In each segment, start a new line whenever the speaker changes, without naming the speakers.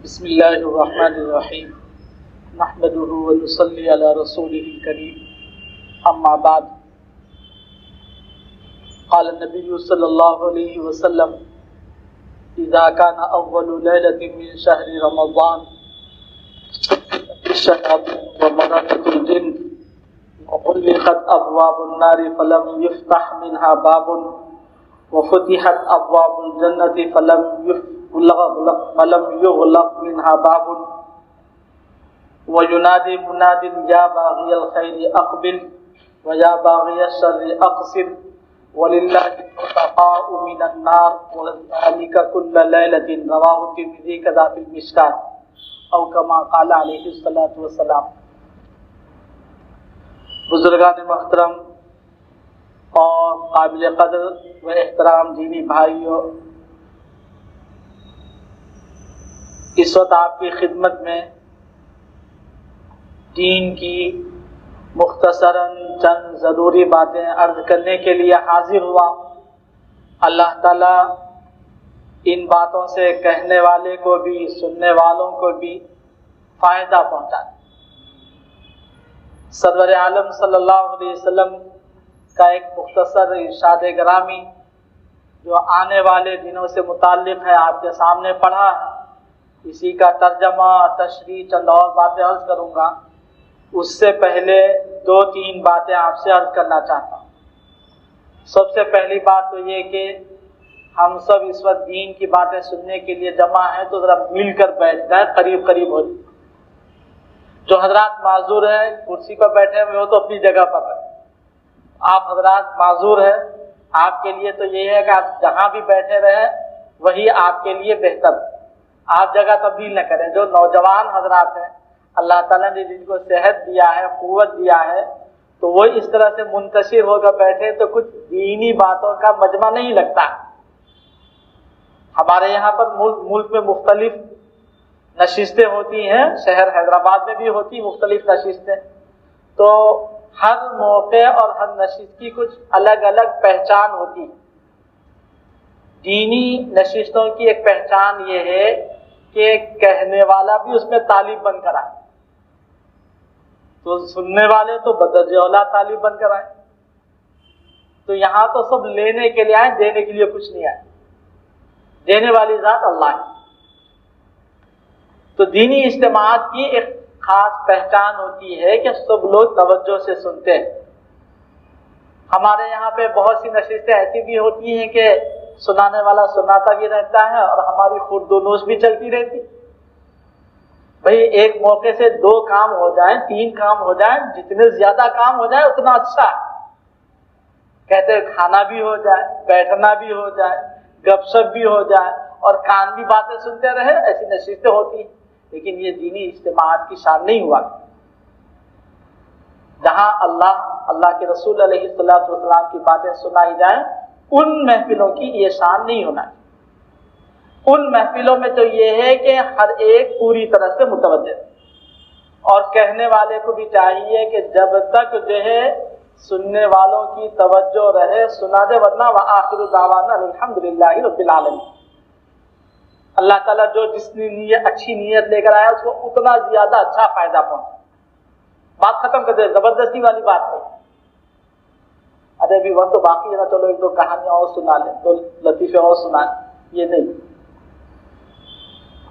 بسم اللہ الرحمن الرحیم نحمده ونصلی علی رسوله الکریم اما بعد قال النبی صلی اللہ علیہ وسلم اذا كان اول لیلۃ من شہر رمضان الشیاطین ومرضت الجن وغلقت ابواب النار فلم يفتح منها باب وفتحت ابواب الجنة فلم يغلق منها باب وينادي مناد يا باغي الخير اقبل ويا باغي الشر اقصر ولله العتقاء من النار وذلك كل ليلة رواه الترمذي كذا في المشكاة او كما قال عليه الصلاة والسلام۔ بزرگان محترم اور قابل قدر و احترام دینی بھائیوں، اس وقت آپ کی خدمت میں دین کی مختصراً چند ضروری باتیں عرض کرنے کے لیے حاضر ہوا۔ اللہ تعالیٰ ان باتوں سے کہنے والے کو بھی سننے والوں کو بھی فائدہ پہنچائے۔ سرور عالم صلی اللہ علیہ وسلم کا ایک مختصر ارشاد گرامی جو آنے والے دنوں سے متعلق ہے آپ کے سامنے پڑھا ہے، اسی کا ترجمہ تشریح چند اور باتیں عرض کروں گا۔ اس سے پہلے دو تین باتیں آپ سے عرض کرنا چاہتا ہوں۔ سب سے پہلی بات تو یہ کہ ہم سب اس وقت دین کی باتیں سننے کے لیے جمع ہیں تو ذرا مل کر بیٹھ جائیں، قریب قریب ہو جائیں۔ جو حضرات معذور ہیں کرسی پر بیٹھے ہوئے ہو تو اپنی جگہ پر رہیں۔ آپ حضرات معذور ہیں، آپ کے لیے تو یہ ہے کہ آپ جہاں بھی بیٹھے رہیں وہی آپ کے لیے بہتر ہے، آپ جگہ تبدیل نہ کریں۔ جو نوجوان حضرات ہیں اللہ تعالیٰ نے جن کو صحت دیا ہے، قوت دیا ہے، تو وہ اس طرح سے منتشر ہو کر بیٹھے تو کچھ دینی باتوں کا مجمع نہیں لگتا۔ ہمارے یہاں پر ملک میں مختلف نشستیں ہوتی ہیں، شہر حیدرآباد میں بھی ہوتی مختلف نشستیں، تو ہر موقع اور ہر نشست کی کچھ الگ الگ پہچان ہوتی۔ دینی نشستوں کی ایک پہچان یہ ہے کہ کہنے والا بھی اس میں طالب بن کر آئے، تو سننے والے تو بدرجہ اولا طالب بن کر آئے۔ تو یہاں تو سب لینے کے لیے آئے، دینے کے لیے کچھ نہیں آئے۔ دینے والی ذات اللہ ہے۔ تو دینی اجتماعات کی ایک خاص پہچان ہوتی ہے کہ سب لوگ توجہ سے سنتے ہیں۔ ہمارے یہاں پہ بہت سی نشستیں ایسی بھی ہوتی ہیں کہ سنانے والا سناتا بھی رہتا ہے اور ہماری خورد و نوش بھی چلتی رہتی۔ بھئی ایک موقع سے دو کام ہو جائیں، تین کام ہو جائیں، جتنے زیادہ کام ہو جائے اتنا اچھا ہے۔ کہتے ہیں کھانا بھی ہو جائے، بیٹھنا بھی ہو جائے، گپ شپ بھی ہو جائے اور کان بھی باتیں سنتے رہے، ایسی نشستیں ہوتی ہیں۔ لیکن یہ دینی اجتماعات کی شان نہیں ہوا۔ جہاں اللہ کے رسول علیہ السلام کی باتیں سنائی جائیں، ان محفلوں کی یہ شان نہیں ہونا ہے۔ ان محفلوں میں تو یہ ہے کہ ہر ایک پوری طرح سے متوجہ ہے، اور کہنے والے کو بھی چاہیے کہ جب تک جو ہے سننے والوں کی توجہ رہے سنا دے، ورنہ وآخر دعوانا الحمدللہ رب العالمین۔ اللہ تعالیٰ جو جس نے اچھی نیت لے کر آیا اس کو اتنا زیادہ اچھا فائدہ پہنچے۔ بات ختم کر دے، زبردستی والی بات نہیں۔ ارے بھی وقت تو باقی ہے نا، چلو ایک دو کہانیاں اور سنا لیں، دو لطیفے اور سنا لیں، یہ نہیں۔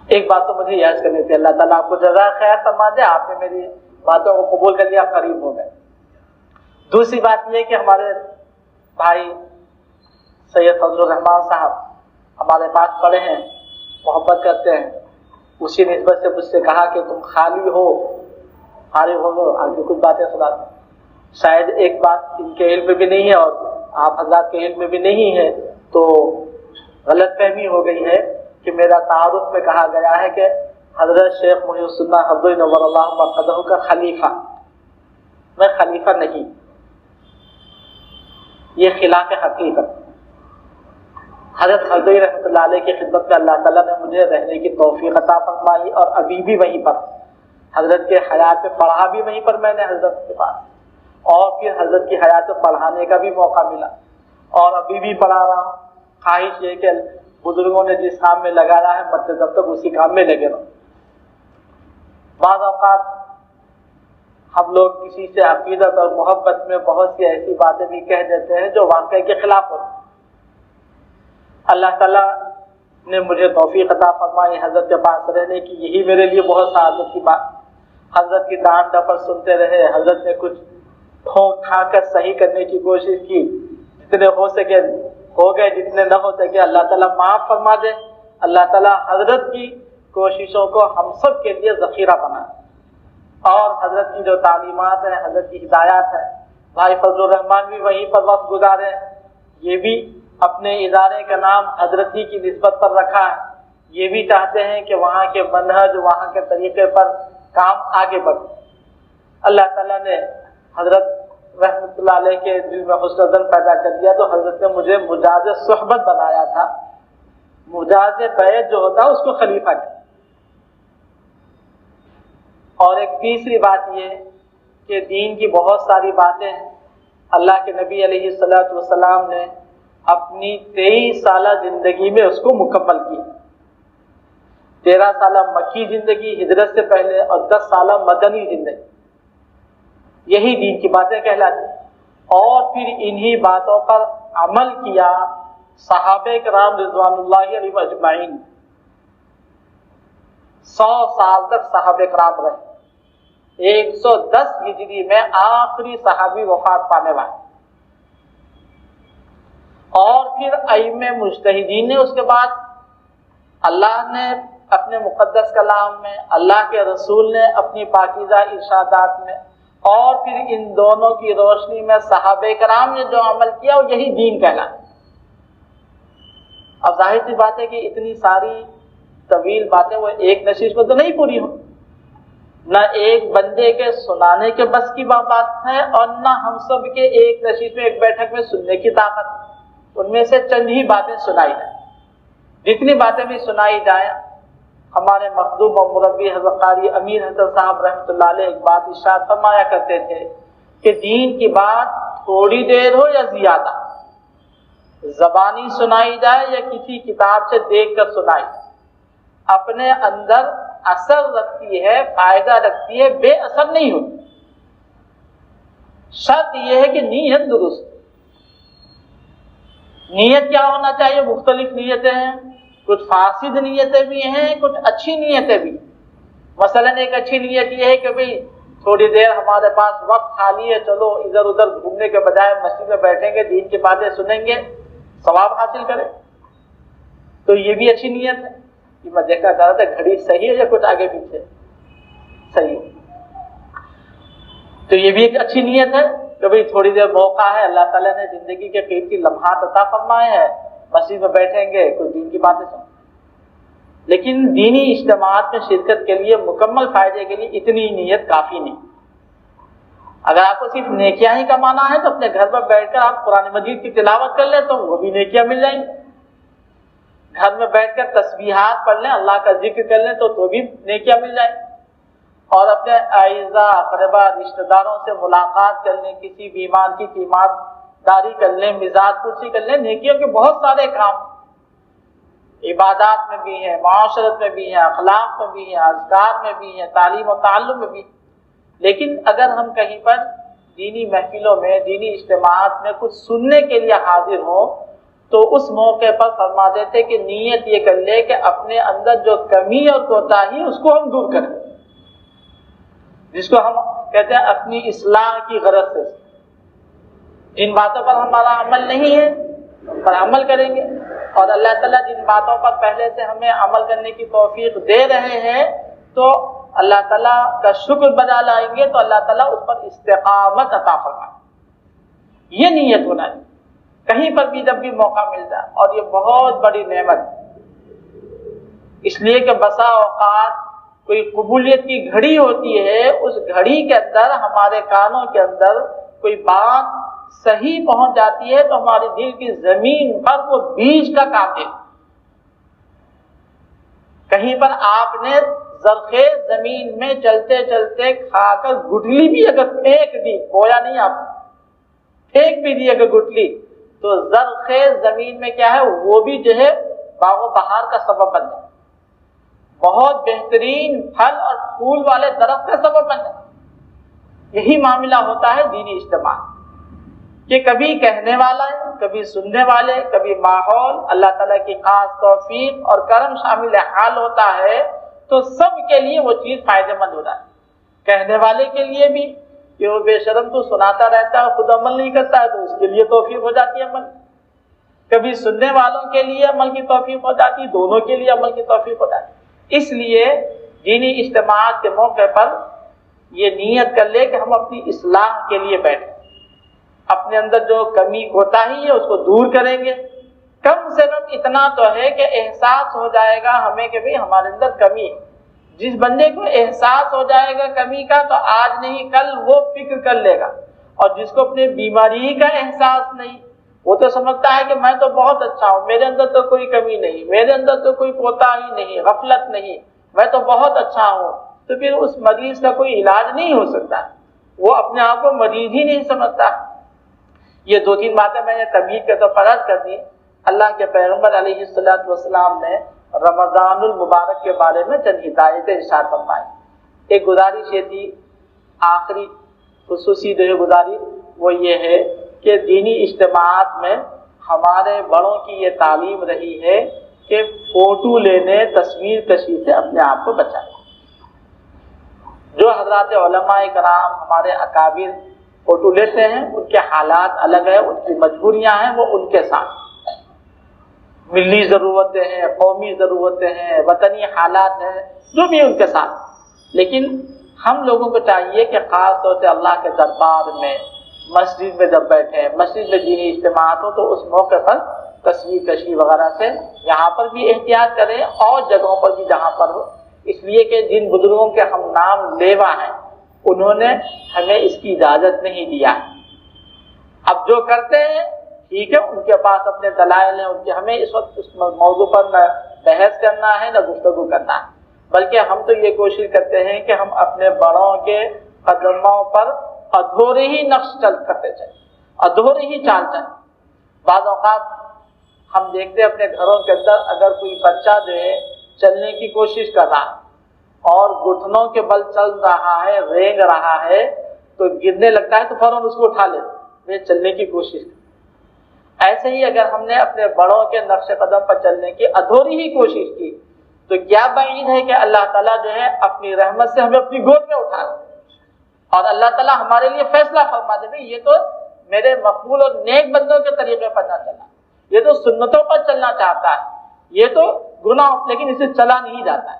ایک بات تو مجھے یاد کرنی تھی، اللہ تعالیٰ آپ کو جزائے خیر فرما دے، آپ نے میری باتوں کو قبول کر لیا، قریب ہو گئے۔ دوسری بات یہ کہ ہمارے بھائی سید فضل الرحمان صاحب ہمارے پاس پڑھے ہیں، محبت کرتے ہیں، اسی نسبت سے مجھ سے کہا کہ تم خالی ہو، فارغ ہو گئے، آگے کچھ باتیں سنا دو۔ شاید ایک بات ان کے علم میں بھی نہیں ہے اور آپ حضرات کے علم میں بھی نہیں ہے، تو غلط فہمی ہو گئی ہے کہ میرا تعارف میں کہا گیا ہے کہ حضرت شیخ محی السنہ حفظہ نور اللہ مرقدہ کا خلیفہ۔ میں خلیفہ نہیں، یہ خلاف حقیقت۔ حضرت حضرت رحمۃ اللہ علیہ کی خدمت میں اللہ تعالیٰ نے مجھے رہنے کی توفیق عطا فرمائی، اور ابھی بھی وہیں پر حضرت کے حیات میں پڑھا بھی وہیں پر میں نے حضرت کے پاس، اور پھر حضرت کی حیات میں پڑھانے کا بھی موقع ملا، اور ابھی بھی پڑھا رہا ہوں۔ خواہش یہ کہ بزرگوں نے جس کام میں لگایا ہے مدد تب تک اسی کام میں لگے رہو۔ بعض اوقات ہم لوگ کسی سے عقیدت اور محبت میں بہت سی ایسی باتیں بھی کہہ دیتے ہیں جو واقعے کے خلاف ہوتی ہیں۔ اللہ تعالیٰ نے مجھے توفیق عطا فرمائی حضرت کے پاس رہنے کی، یہی میرے لیے بہت سعادت کی بات۔ حضرت کی ڈانٹ ڈپٹ سنتے رہے، حضرت نے کچھ ٹھونک کھا کر صحیح کرنے کی کوشش کی، جتنے ہو سکے ہو گئے، جتنے نہ ہو سکے اللہ تعالیٰ معاف فرما دے۔ اللہ تعالیٰ حضرت کی کوششوں کو ہم سب کے لیے ذخیرہ بنا، اور حضرت کی جو تعلیمات ہیں، حضرت کی ہدایات ہیں، بھائی فضل الرحمان بھی وہیں پر وقت گزارے، یہ بھی اپنے ادارے کا نام حضرت ہی کی نسبت پر رکھا ہے، یہ بھی چاہتے ہیں کہ وہاں کے منہج، وہاں کے طریقے پر کام آگے بڑھے۔ اللہ تعالیٰ نے حضرت رحمۃ اللہ علیہ کے دل میں حسن ظن پیدا کر دیا، تو حضرت نے مجھے مجاز صحبت بنایا تھا، مجاز بیعت جو ہوتا ہے اس کو خلیفہ کیا۔ اور ایک تیسری بات یہ کہ دین کی بہت ساری باتیں ہیں، اللہ کے نبی علیہ الصلوۃ والسلام نے اپنی 23 سالہ زندگی میں اس کو مکمل کیا۔ 13 سالہ مکی زندگی ہجرت سے پہلے، اور 10 سالہ مدنی زندگی، یہی دین کی باتیں کہلاتی، اور پھر انہی باتوں پر عمل کیا صحابہ کرام رضوان اللہ علیہم اجمعین۔ 100 سال تک صحابہ کرام رہے، 110 ہجری میں آخری صحابی وفات پانے والے، اور پھر ائمہ مجتہدین نے اس کے بعد اللہ نے اپنے مقدس کلام میں، اللہ کے رسول نے اپنی پاکیزہ ارشادات میں، اور پھر ان دونوں کی روشنی میں صحابہ کرام نے جو عمل کیا وہ یہی دین کہلاتا۔ اب ظاہر سی بات ہے کہ اتنی ساری طویل باتیں وہ ایک نشست میں تو نہیں پوری ہوں، نہ ایک بندے کے سنانے کے بس کی بات ہے، اور نہ ہم سب کے ایک نشست میں، ایک بیٹھک میں سننے کی طاقت ہے۔ ان میں سے چند ہی باتیں سنائی جائیں، جتنی باتیں بھی سنائی جائیں۔ ہمارے مخدوم و مربی حضرت قاری امیر حسن صاحب رحمۃ اللہ علیہ ایک بات ارشاد فرمایا کرتے تھے کہ دین کی بات تھوڑی دیر ہو یا زیادہ، زبانی سنائی جائے یا کسی کتاب سے دیکھ کر سنائی، اپنے اندر اثر رکھتی ہے، فائدہ رکھتی ہے، بے اثر نہیں ہوتی۔ شرط یہ ہے کہ نیت درست۔ نیت کیا ہونا چاہیے؟ مختلف نیتیں ہیں، کچھ فاسد نیتیں بھی ہیں، کچھ اچھی نیتیں بھی۔ مثلا ایک اچھی نیت یہ ہے کہ بھئی تھوڑی دیر ہمارے پاس وقت خالی ہے، چلو ادھر ادھر گھومنے کے بجائے مسجد میں بیٹھیں گے، دین کی باتیں سنیں گے، ثواب حاصل کریں، تو یہ بھی اچھی نیت ہے۔ یہ میں دیکھنا چاہ رہا تھا گھڑی صحیح ہے یا کچھ آگے پیچھے؟ صحیح ہے، تو یہ بھی ایک اچھی نیت ہے کہ بھئی تھوڑی دیر موقع ہے، اللہ تعالیٰ نے زندگی کے قیمتی لمحات عطا فرمائے ہیں، مسجد میں بیٹھیں گے، کوئی دین کی باتیں سنیں۔ لیکن دینی اجتماعات میں شرکت کے لیے، مکمل فائدے کے لیے اتنی نیت کافی نہیں۔ اگر آپ کو صرف نیکیاں ہی کمانا ہے تو اپنے گھر پر بیٹھ کر آپ قرآن مجید کی تلاوت کر لیں تو وہ بھی نیکیاں مل جائیں گی۔ گھر میں بیٹھ کر تسبیحات پڑھ لیں، اللہ کا ذکر کر لیں تو بھی نیکیاں مل جائیں گی۔ اور اپنے اعزاء اقربا رشتہ داروں سے ملاقات کر لیں، کسی بیمار کی تیمارداری کر لیں، مزاج پرسی کر لیں، نیکیوں کے بہت سارے کام عبادات میں بھی ہیں، معاشرت میں بھی ہیں، اخلاق میں بھی ہیں، اذکار میں بھی ہیں، تعلیم و تعلم میں بھی۔ لیکن اگر ہم کہیں پر دینی محفلوں میں، دینی اجتماعات میں کچھ سننے کے لیے حاضر ہوں تو اس موقع پر فرما دیتے کہ نیت یہ کر لے کہ اپنے اندر جو کمی اور کوتاہی اس کو ہم دور کریں، جس کو ہم کہتے ہیں اپنی اصلاح کی غرض سے۔ جن باتوں پر ہمارا عمل نہیں ہے ان پر عمل کریں گے، اور اللہ تعالیٰ جن باتوں پر پہلے سے ہمیں عمل کرنے کی توفیق دے رہے ہیں تو اللہ تعالیٰ کا شکر بجا لائیں گے تو اللہ تعالیٰ اس پر استقامت عطا فرمائے۔ یہ نیت ہونا ہے کہیں پر بھی جب بھی موقع مل جائے، اور یہ بہت بڑی نعمت ہے، اس لیے کہ بسا اوقات کوئی قبولیت کی گھڑی ہوتی ہے، اس گھڑی کے اندر ہمارے کانوں کے اندر کوئی بات صحیح پہنچ جاتی ہے تو ہمارے دل کی زمین پر وہ بیج کا کام ہے۔ کہیں پر آپ نے زرخیز زمین میں چلتے چلتے کھا کر گٹلی بھی اگر پھینک دی، بویا نہیں، آپ پھینک بھی دی اگر گٹلی، تو زرخیز زمین میں کیا ہے وہ بھی جو ہے باغ و بہار کا سبب بن جائے۔ بہت بہترین پھل اور پھول والے درخت کا سبب بن جائے. یہی معاملہ ہوتا ہے دینی اجتماع کہ کبھی کہنے والا ہے، کبھی سننے والے، کبھی ماحول، اللہ تعالیٰ کی خاص توفیق اور کرم شامل حال ہوتا ہے تو سب کے لیے وہ چیز فائدہ مند ہو جاتی ہے. کہنے والے کے لیے بھی کہ وہ بے شرم تو سناتا رہتا ہے، خود عمل نہیں کرتا ہے، تو اس کے لیے توفیق ہو جاتی ہے عمل. کبھی سننے والوں کے لیے عمل کی توفیق ہو جاتی، دونوں کے لیے عمل کی توفیق ہو جاتی. اس لیے دینی اجتماعات کے موقع پر یہ نیت کر لے کہ ہم اپنی اصلاح کے لیے بیٹھیں، اپنے اندر جو کمی کوتاہی ہے اس کو دور کریں گے. کم سے کم اتنا تو ہے کہ احساس ہو جائے گا ہمیں کہ بھئی ہمارے اندر کمی ہے. جس بندے کو احساس ہو جائے گا کمی کا تو آج نہیں کل وہ فکر کر لے گا. اور جس کو اپنے بیماری کا احساس نہیں، وہ تو سمجھتا ہے کہ میں تو بہت اچھا ہوں، میرے اندر تو کوئی کمی نہیں، میرے اندر تو کوئی کوتاہی نہیں، غفلت نہیں، میں تو بہت اچھا ہوں. تو پھر اس مریض کا کوئی علاج نہیں ہو سکتا، وہ اپنے آپ کو مریض ہی نہیں سمجھتا. یہ دو تین باتیں میں نے تمہید کے طور پر عرض کر دی. اللہ کے پیغمبر علیہ الصلوۃ والسلام نے رمضان المبارک کے بارے میں چند ہدایتیں ارشاد فرمائی. ایک گزارش یہ تھی، آخری خصوصی جو گزارش وہ یہ ہے کہ دینی اجتماعات میں ہمارے بڑوں کی یہ تعلیم رہی ہے کہ فوٹو لینے، تصویر کشی سے اپنے آپ کو بچائیں. جو حضرات علماء کرام ہمارے اکابر فوٹو لیتے ہیں ان کے حالات الگ ہیں، ان کی مجبوریاں ہیں، وہ ان کے ساتھ ملی ضرورتیں ہیں، قومی ضرورتیں ہیں، وطنی حالات ہیں، جو بھی ان کے ساتھ. لیکن ہم لوگوں کو چاہیے کہ خاص طور سے اللہ کے دربار میں، مسجد میں جب بیٹھیں، مسجد میں دینی اجتماعات ہو تو اس موقع پر تصویر کشی وغیرہ سے یہاں پر بھی احتیاط کریں اور جگہوں پر بھی جہاں پر ہو. اس لیے کہ جن بزرگوں کے ہم نام لیوا ہیں انہوں نے ہمیں اس کی اجازت نہیں دیا. اب جو کرتے ہیں ٹھیک ہے، ان کے پاس اپنے دلائل ہیں، ان کے ہمیں اس وقت اس موضوع پر نہ بحث کرنا ہے نہ گفتگو کرنا ہے، بلکہ ہم تو یہ کوشش کرتے ہیں کہ ہم اپنے بڑوں کے قدموں پر ادھوری ہی نقش کرتے چلیں، ادھوری ہی چال چلیں. بعض اوقات ہم دیکھتے ہیں اپنے گھروں کے اندر اگر کوئی بچہ جو ہے چلنے کی کوشش کر رہا ہے اور گھٹنوں کے بل چل رہا ہے، رینگ رہا ہے، تو گرنے لگتا ہے تو فوراً اس کو اٹھا لیتے، یہ چلنے کی کوشش. ایسے ہی اگر ہم نے اپنے بڑوں کے نقش قدم پر چلنے کی ادھوری ہی کوشش کی تو کیا بعید ہے کہ اللہ تعالیٰ جو ہے اپنی رحمت سے ہمیں اپنی گود میں اٹھا لے اور اللہ تعالیٰ ہمارے لیے فیصلہ فرما دے بھائی یہ تو میرے مقبول اور نیک بندوں کے طریقے پر نہ چلا، یہ تو سنتوں پر چلنا چاہتا ہے، یہ تو گناہ لیکن اسے چلا نہیں جاتا ہے،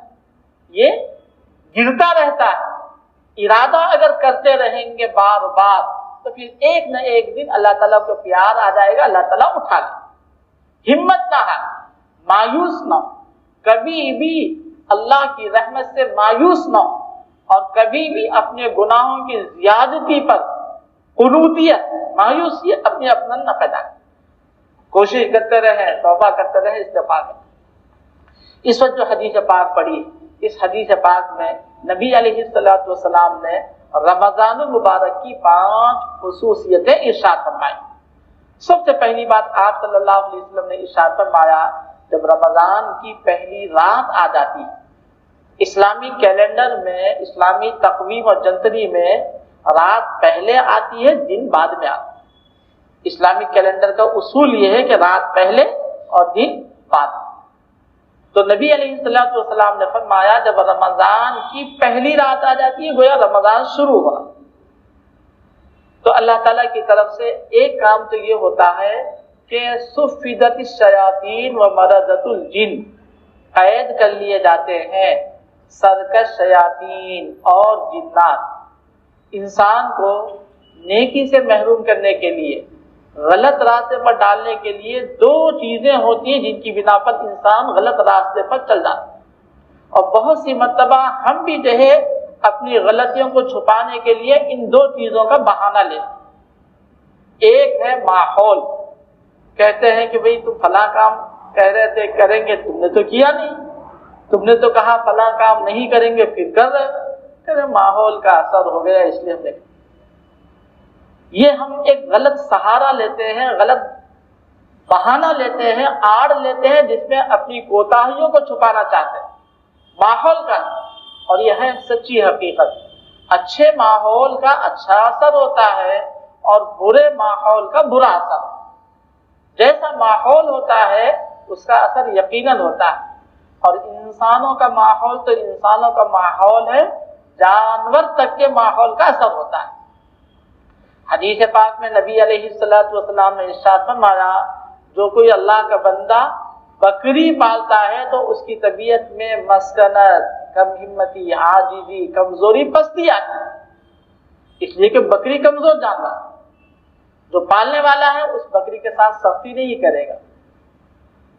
یہ گرتا رہتا ہے. ارادہ اگر کرتے رہیں گے بار بار تو پھر ایک نہ ایک دن اللہ تعالیٰ کو پیار آ جائے گا، اللہ تعالیٰ اٹھا لے. ہمت نہ ہے، مایوس نہ ہو، کبھی بھی اللہ کی رحمت سے مایوس نہ ہو اور کبھی بھی اپنے گناہوں کی زیادتی پر قنوطیت، مایوسیت اپنے اپنا نہ پیدا کریں. کوشش کرتے رہیں، توبہ کرتے رہیں، استغفار کریں. اس وقت جو حدیث پاک پڑھی، اس حدیث پاک میں نبی علیہ الصلوۃ والسلام نے رمضان المبارک کی 5 خصوصیتیں ارشاد فرمائی. سب سے پہلی بات آپ صلی اللہ علیہ وسلم نے ارشاد فرمایا جب رمضان کی پہلی رات آ جاتی ہے، اسلامی کیلنڈر میں، اسلامی تقویم اور جنتری میں رات پہلے آتی ہے، دن بعد میں آتا ہے. اسلامی کیلنڈر کا اصول یہ ہے کہ رات پہلے اور دن بعد. تو نبی علیہ الصلوۃ والسلام نے فرمایا جب رمضان کی پہلی رات آ جاتی ہے گویا رمضان شروع ہوا. تو اللہ تعالیٰ کی طرف سے ایک کام تو یہ ہوتا ہے کہ صفدت الشیاطین و مردۃ الجن، قید کر لیے جاتے ہیں سرکش شیاطین اور جنات. انسان کو نیکی سے محروم کرنے کے لیے، غلط راستے پر ڈالنے کے لیے 2 چیزیں ہوتی ہیں جن کی بنا پر انسان غلط راستے پر چل جاتا ہے. اور بہت سی مرتبہ ہم بھی جو ہے اپنی غلطیوں کو چھپانے کے لیے ان 2 چیزوں کا بہانہ لیتے ہیں. ایک ہے ماحول، کہتے ہیں کہ بھئی تم فلاں کام کہہ رہے تھے کریں گے، تم نے تو کیا نہیں، تم نے تو کہا فلاں کام نہیں کریں گے پھر کر رہے. کہ ماحول کا اثر ہو گیا اس لیے ہم نے. یہ ہم ایک غلط سہارا لیتے ہیں، غلط بہانہ لیتے ہیں، آڑ لیتے ہیں جس میں اپنی کوتاہیوں کو چھپانا چاہتے ہیں. ماحول کا، اور یہ ہے سچی حقیقت، اچھے ماحول کا اچھا اثر ہوتا ہے اور برے ماحول کا برا اثر۔ جیسا ماحول ہوتا ہے اس کا اثر یقیناً ہوتا ہے، اور انسانوں کا ماحول تو انسانوں کا ماحول ہے، جانور تک کے ماحول کا اثر ہوتا ہے۔ حدیث پاک میں نبی علیہ السلام نے ارشاد فرمایا، جو کوئی اللہ کا بندہ بکری پالتا ہے تو اس کی طبیعت میں مسکنت، کم ہمتی، عاجزی، کمزوری، پستی آتی ہے، اس لیے کہ بکری کمزور جانور ہے۔ جو پالنے والا ہے اس بکری کے ساتھ سختی نہیں کرے گا۔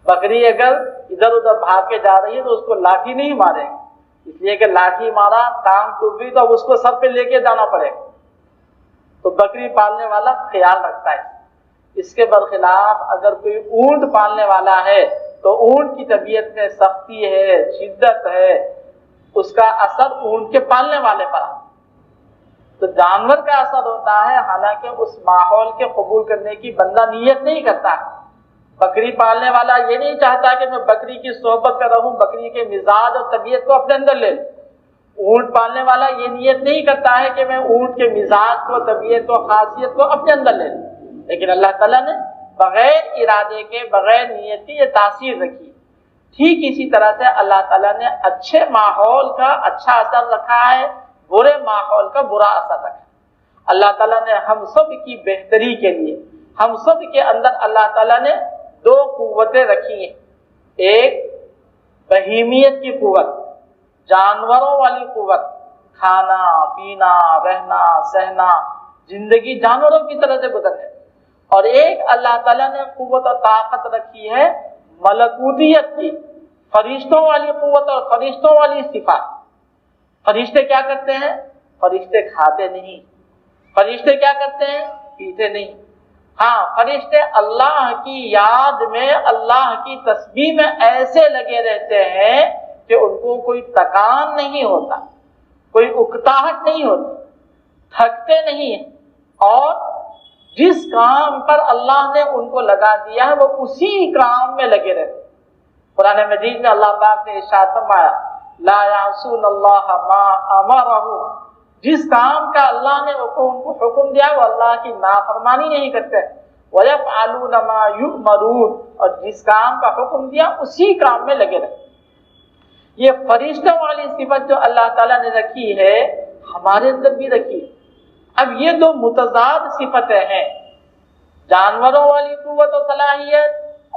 بکری اگر ادھر ادھر بھاگ کے جا رہی ہے تو اس کو لاٹھی نہیں مارے گا، اس لیے کہ لاٹھی مارا، ٹانگ ٹوٹ گئی تو اب اس کو سر پہ لے کے جانا پڑے گا۔ تو بکری پالنے والا خیال رکھتا ہے۔ اس کے برخلاف اگر کوئی اونٹ پالنے والا ہے تو اونٹ کی طبیعت میں سختی ہے، شدت ہے، اس کا اثر اونٹ کے پالنے والے پر ہے۔ تو جانور کا اثر ہوتا ہے، حالانکہ اس ماحول کے قبول کرنے کی بندہ نیت نہیں کرتا۔ بکری پالنے والا یہ نہیں چاہتا کہ میں بکری کی صحبت میں رہوں، بکری کے مزاج اور طبیعت کو اپنے اندر لے لوں۔ اونٹ پالنے والا یہ نیت نہیں کرتا ہے کہ میں اونٹ کے مزاج کو، طبیعت کو، خاصیت کو اپنے اندر لے لوں، لیکن اللہ تعالیٰ نے بغیر ارادے کے، بغیر نیت کی یہ تاثیر رکھی۔ ٹھیک اسی طرح سے اللہ تعالیٰ نے اچھے ماحول کا اچھا اثر رکھا ہے، برے ماحول کا برا اثر رکھا ہے۔ اللہ تعالیٰ نے ہم سب کی بہتری کے لیے، ہم سب کے اندر اللہ تعالیٰ نے دو قوتیں رکھی ہیں۔ ایک بہیمیت کی قوت، جانوروں والی قوت، کھانا پینا، رہنا سہنا، زندگی جانوروں کی طرح سے گزرنے، اور ایک اللہ تعالیٰ نے قوت اور طاقت رکھی ہے ملکوتیت کی، فرشتوں والی قوت اور فرشتوں والی صفات۔ فرشتے کیا کرتے ہیں؟ فرشتے کھاتے نہیں، فرشتے کیا کرتے ہیں؟ پیتے نہیں۔ ہاں، فرشتے اللہ کی یاد میں، اللہ کی تسبیح میں ایسے لگے رہتے ہیں کہ ان کو کوئی تکان نہیں ہوتا، کوئی اکتاہٹ نہیں ہوتی، تھکتے نہیں ہیں، اور جس کام پر اللہ نے ان کو لگا دیا ہے وہ اسی کام میں لگے رہتے ہیں۔ قرآن مجید میں اللہ پاک نے ارشاد فرمایا، لا یعصون اللہ ما امرہم، جس کام کا اللہ نے ان کو حکم دیا وہ اللہ کی نافرمانی نہیں کرتے، وَيَفْعَلُونَ مَا يُؤْمَرُونَ، اور جس کام کا حکم دیا اسی کام میں لگے رہتے۔ یہ فرشتوں والی صفت جو اللہ تعالیٰ نے رکھی ہے ہمارے اندر بھی رکھی ہے۔ اب یہ دو متضاد صفتیں ہیں، جانوروں والی قوت و صلاحیت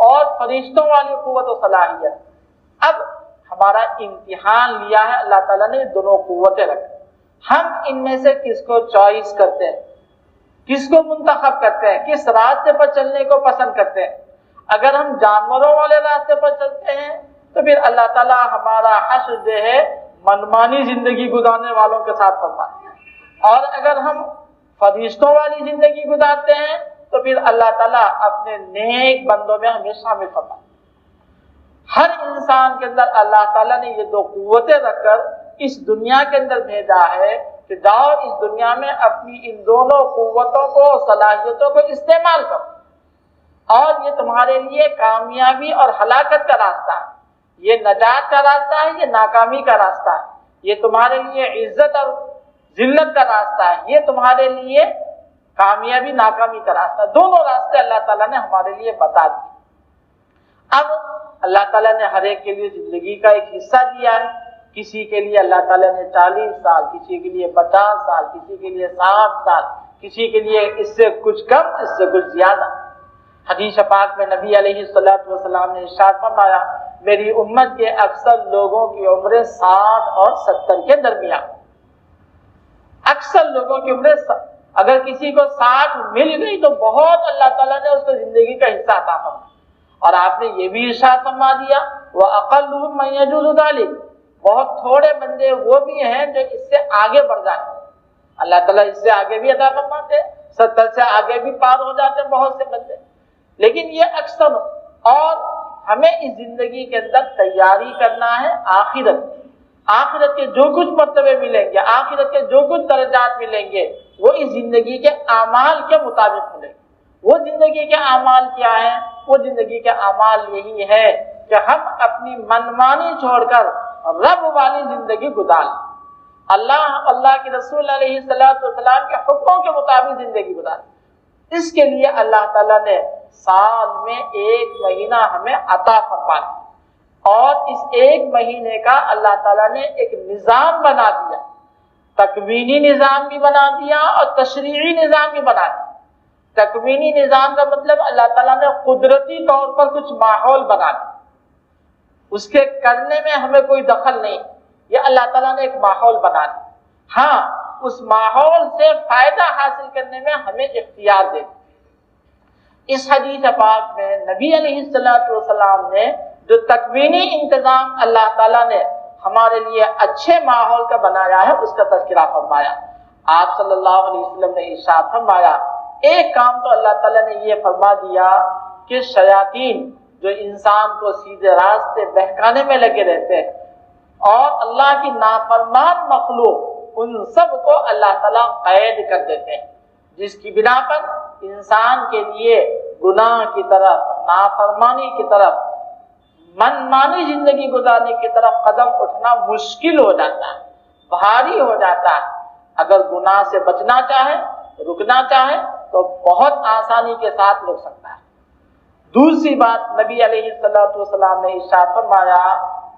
اور فرشتوں والی قوت و صلاحیت۔ اب ہمارا امتحان لیا ہے اللہ تعالیٰ نے دونوں قوتیں رکھی، ہم ان میں سے کس کو چوائس کرتے ہیں، کس کو منتخب کرتے ہیں، کس راستے پر چلنے کو پسند کرتے ہیں۔ اگر ہم جانوروں والے راستے پر چلتے ہیں تو پھر اللہ تعالیٰ ہمارا حشر جو ہے منمانی زندگی گزارنے والوں کے ساتھ فرماتے ہیں، اور اگر ہم فرشتوں والی زندگی گزارتے ہیں تو پھر اللہ تعالیٰ اپنے نیک بندوں میں ہمیں شامل فرماتے ہیں۔ ہر انسان کے اندر اللہ تعالیٰ نے یہ دو قوتیں رکھ کر اس دنیا کے اندر بھیجا ہے کہ جاؤ اس دنیا میں اپنی ان دونوں قوتوں کو، صلاحیتوں کو استعمال کرو، اور یہ تمہارے لیے کامیابی اور ہلاکت کا راستہ ہے، یہ نجات کا راستہ ہے، یہ ناکامی کا راستہ ہے، یہ تمہارے لیے عزت اور ذلت کا راستہ ہے، یہ تمہارے لیے کامیابی ناکامی کا راستہ ہے۔ دونوں راستے اللہ تعالیٰ نے ہمارے لیے بتا دیے۔ اب اللہ تعالیٰ نے ہر ایک کے لیے زندگی کا ایک حصہ دیا ہے، کسی کے لیے اللہ تعالیٰ نے 40 سال، کسی کے لیے 50 سال، کسی کے لیے 60 سال، کسی کے لیے اس سے کچھ کم، اس سے کچھ زیادہ۔ حدیث پاک میں نبی علیہ السلام نے ارشاد فرمایا، میری امت کے اکثر لوگوں کی عمریں 60 اور 70 کے درمیان، اکثر لوگوں کی عمریں، اگر کسی کو 60 مل گئی تو بہت اللہ تعالیٰ نے اس کو زندگی کا حصہ عطا فرمایا۔ اور آپ نے یہ بھی ارشاد فرما دیا، وَأَقَلُّهُم مَّن يَجُوزُ ذَلِكَ، بہت تھوڑے بندے وہ بھی ہیں جو اس سے آگے بڑھ جاتے ہیں، اللہ تعالیٰ اس سے آگے بھی عطا فرماتے ہیں، 70 سے آگے بھی پار ہو جاتے ہیں بہت سے بندے، لیکن یہ اکثر۔ اور ہمیں اس زندگی کے اندر تیاری کرنا ہے آخرت کے جو کچھ مرتبے ملیں گے، آخرت کے جو کچھ درجات ملیں گے وہ اس زندگی کے اعمال کے مطابق ملیں گے۔ وہ زندگی کے اعمال کیا ہیں؟ وہ زندگی کے اعمال یہی ہے کہ ہم اپنی منمانی چھوڑ کر رب والی زندگی گزار، اللہ کے رسول علیہ السلام کے حکموں کے مطابق زندگی گزار۔ اس کے لیے اللہ تعالیٰ نے سال میں 1 مہینہ ہمیں عطا فرما دیا، اور اس 1 مہینے کا اللہ تعالیٰ نے ایک نظام بنا دیا، تکوینی نظام بھی بنا دیا اور تشریعی نظام بھی بنا دیا۔ تکوینی نظام کا مطلب اللہ تعالیٰ نے قدرتی طور پر کچھ ماحول بنا دیا، اس کے کرنے میں ہمیں کوئی دخل نہیں، یہ اللہ تعالیٰ نے ایک ماحول بنا دیا۔ ہاں، اس ماحول سے فائدہ حاصل کرنے میں ہمیں اختیار دے دیا۔ اس حدیث پاک میں نبی علیہ السلام نے جو تکوینی انتظام اللہ تعالیٰ نے ہمارے لیے اچھے ماحول کا بنایا ہے، اس کا تذکرہ فرمایا۔ آپ صلی اللہ علیہ وسلم نے ارشاد فرمایا، ایک کام تو اللہ تعالیٰ نے یہ فرما دیا کہ شیاطین جو انسان کو سیدھے راستے بہکانے میں لگے رہتے ہیں، اور اللہ کی نافرمان مخلوق، ان سب کو اللہ تعالیٰ قید کر دیتے ہیں، جس کی بنا پر انسان کے لیے گناہ کی طرف، نافرمانی کی طرف، من مانی زندگی گزارنے کی طرف قدم اٹھنا مشکل ہو جاتا ہے، بھاری ہو جاتا ہے۔ اگر گناہ سے بچنا چاہے، رکنا چاہے، تو بہت آسانی کے ساتھ رک سکتا ہے۔ دوسری بات نبی علیہ السلام نے ارشاد فرمایا،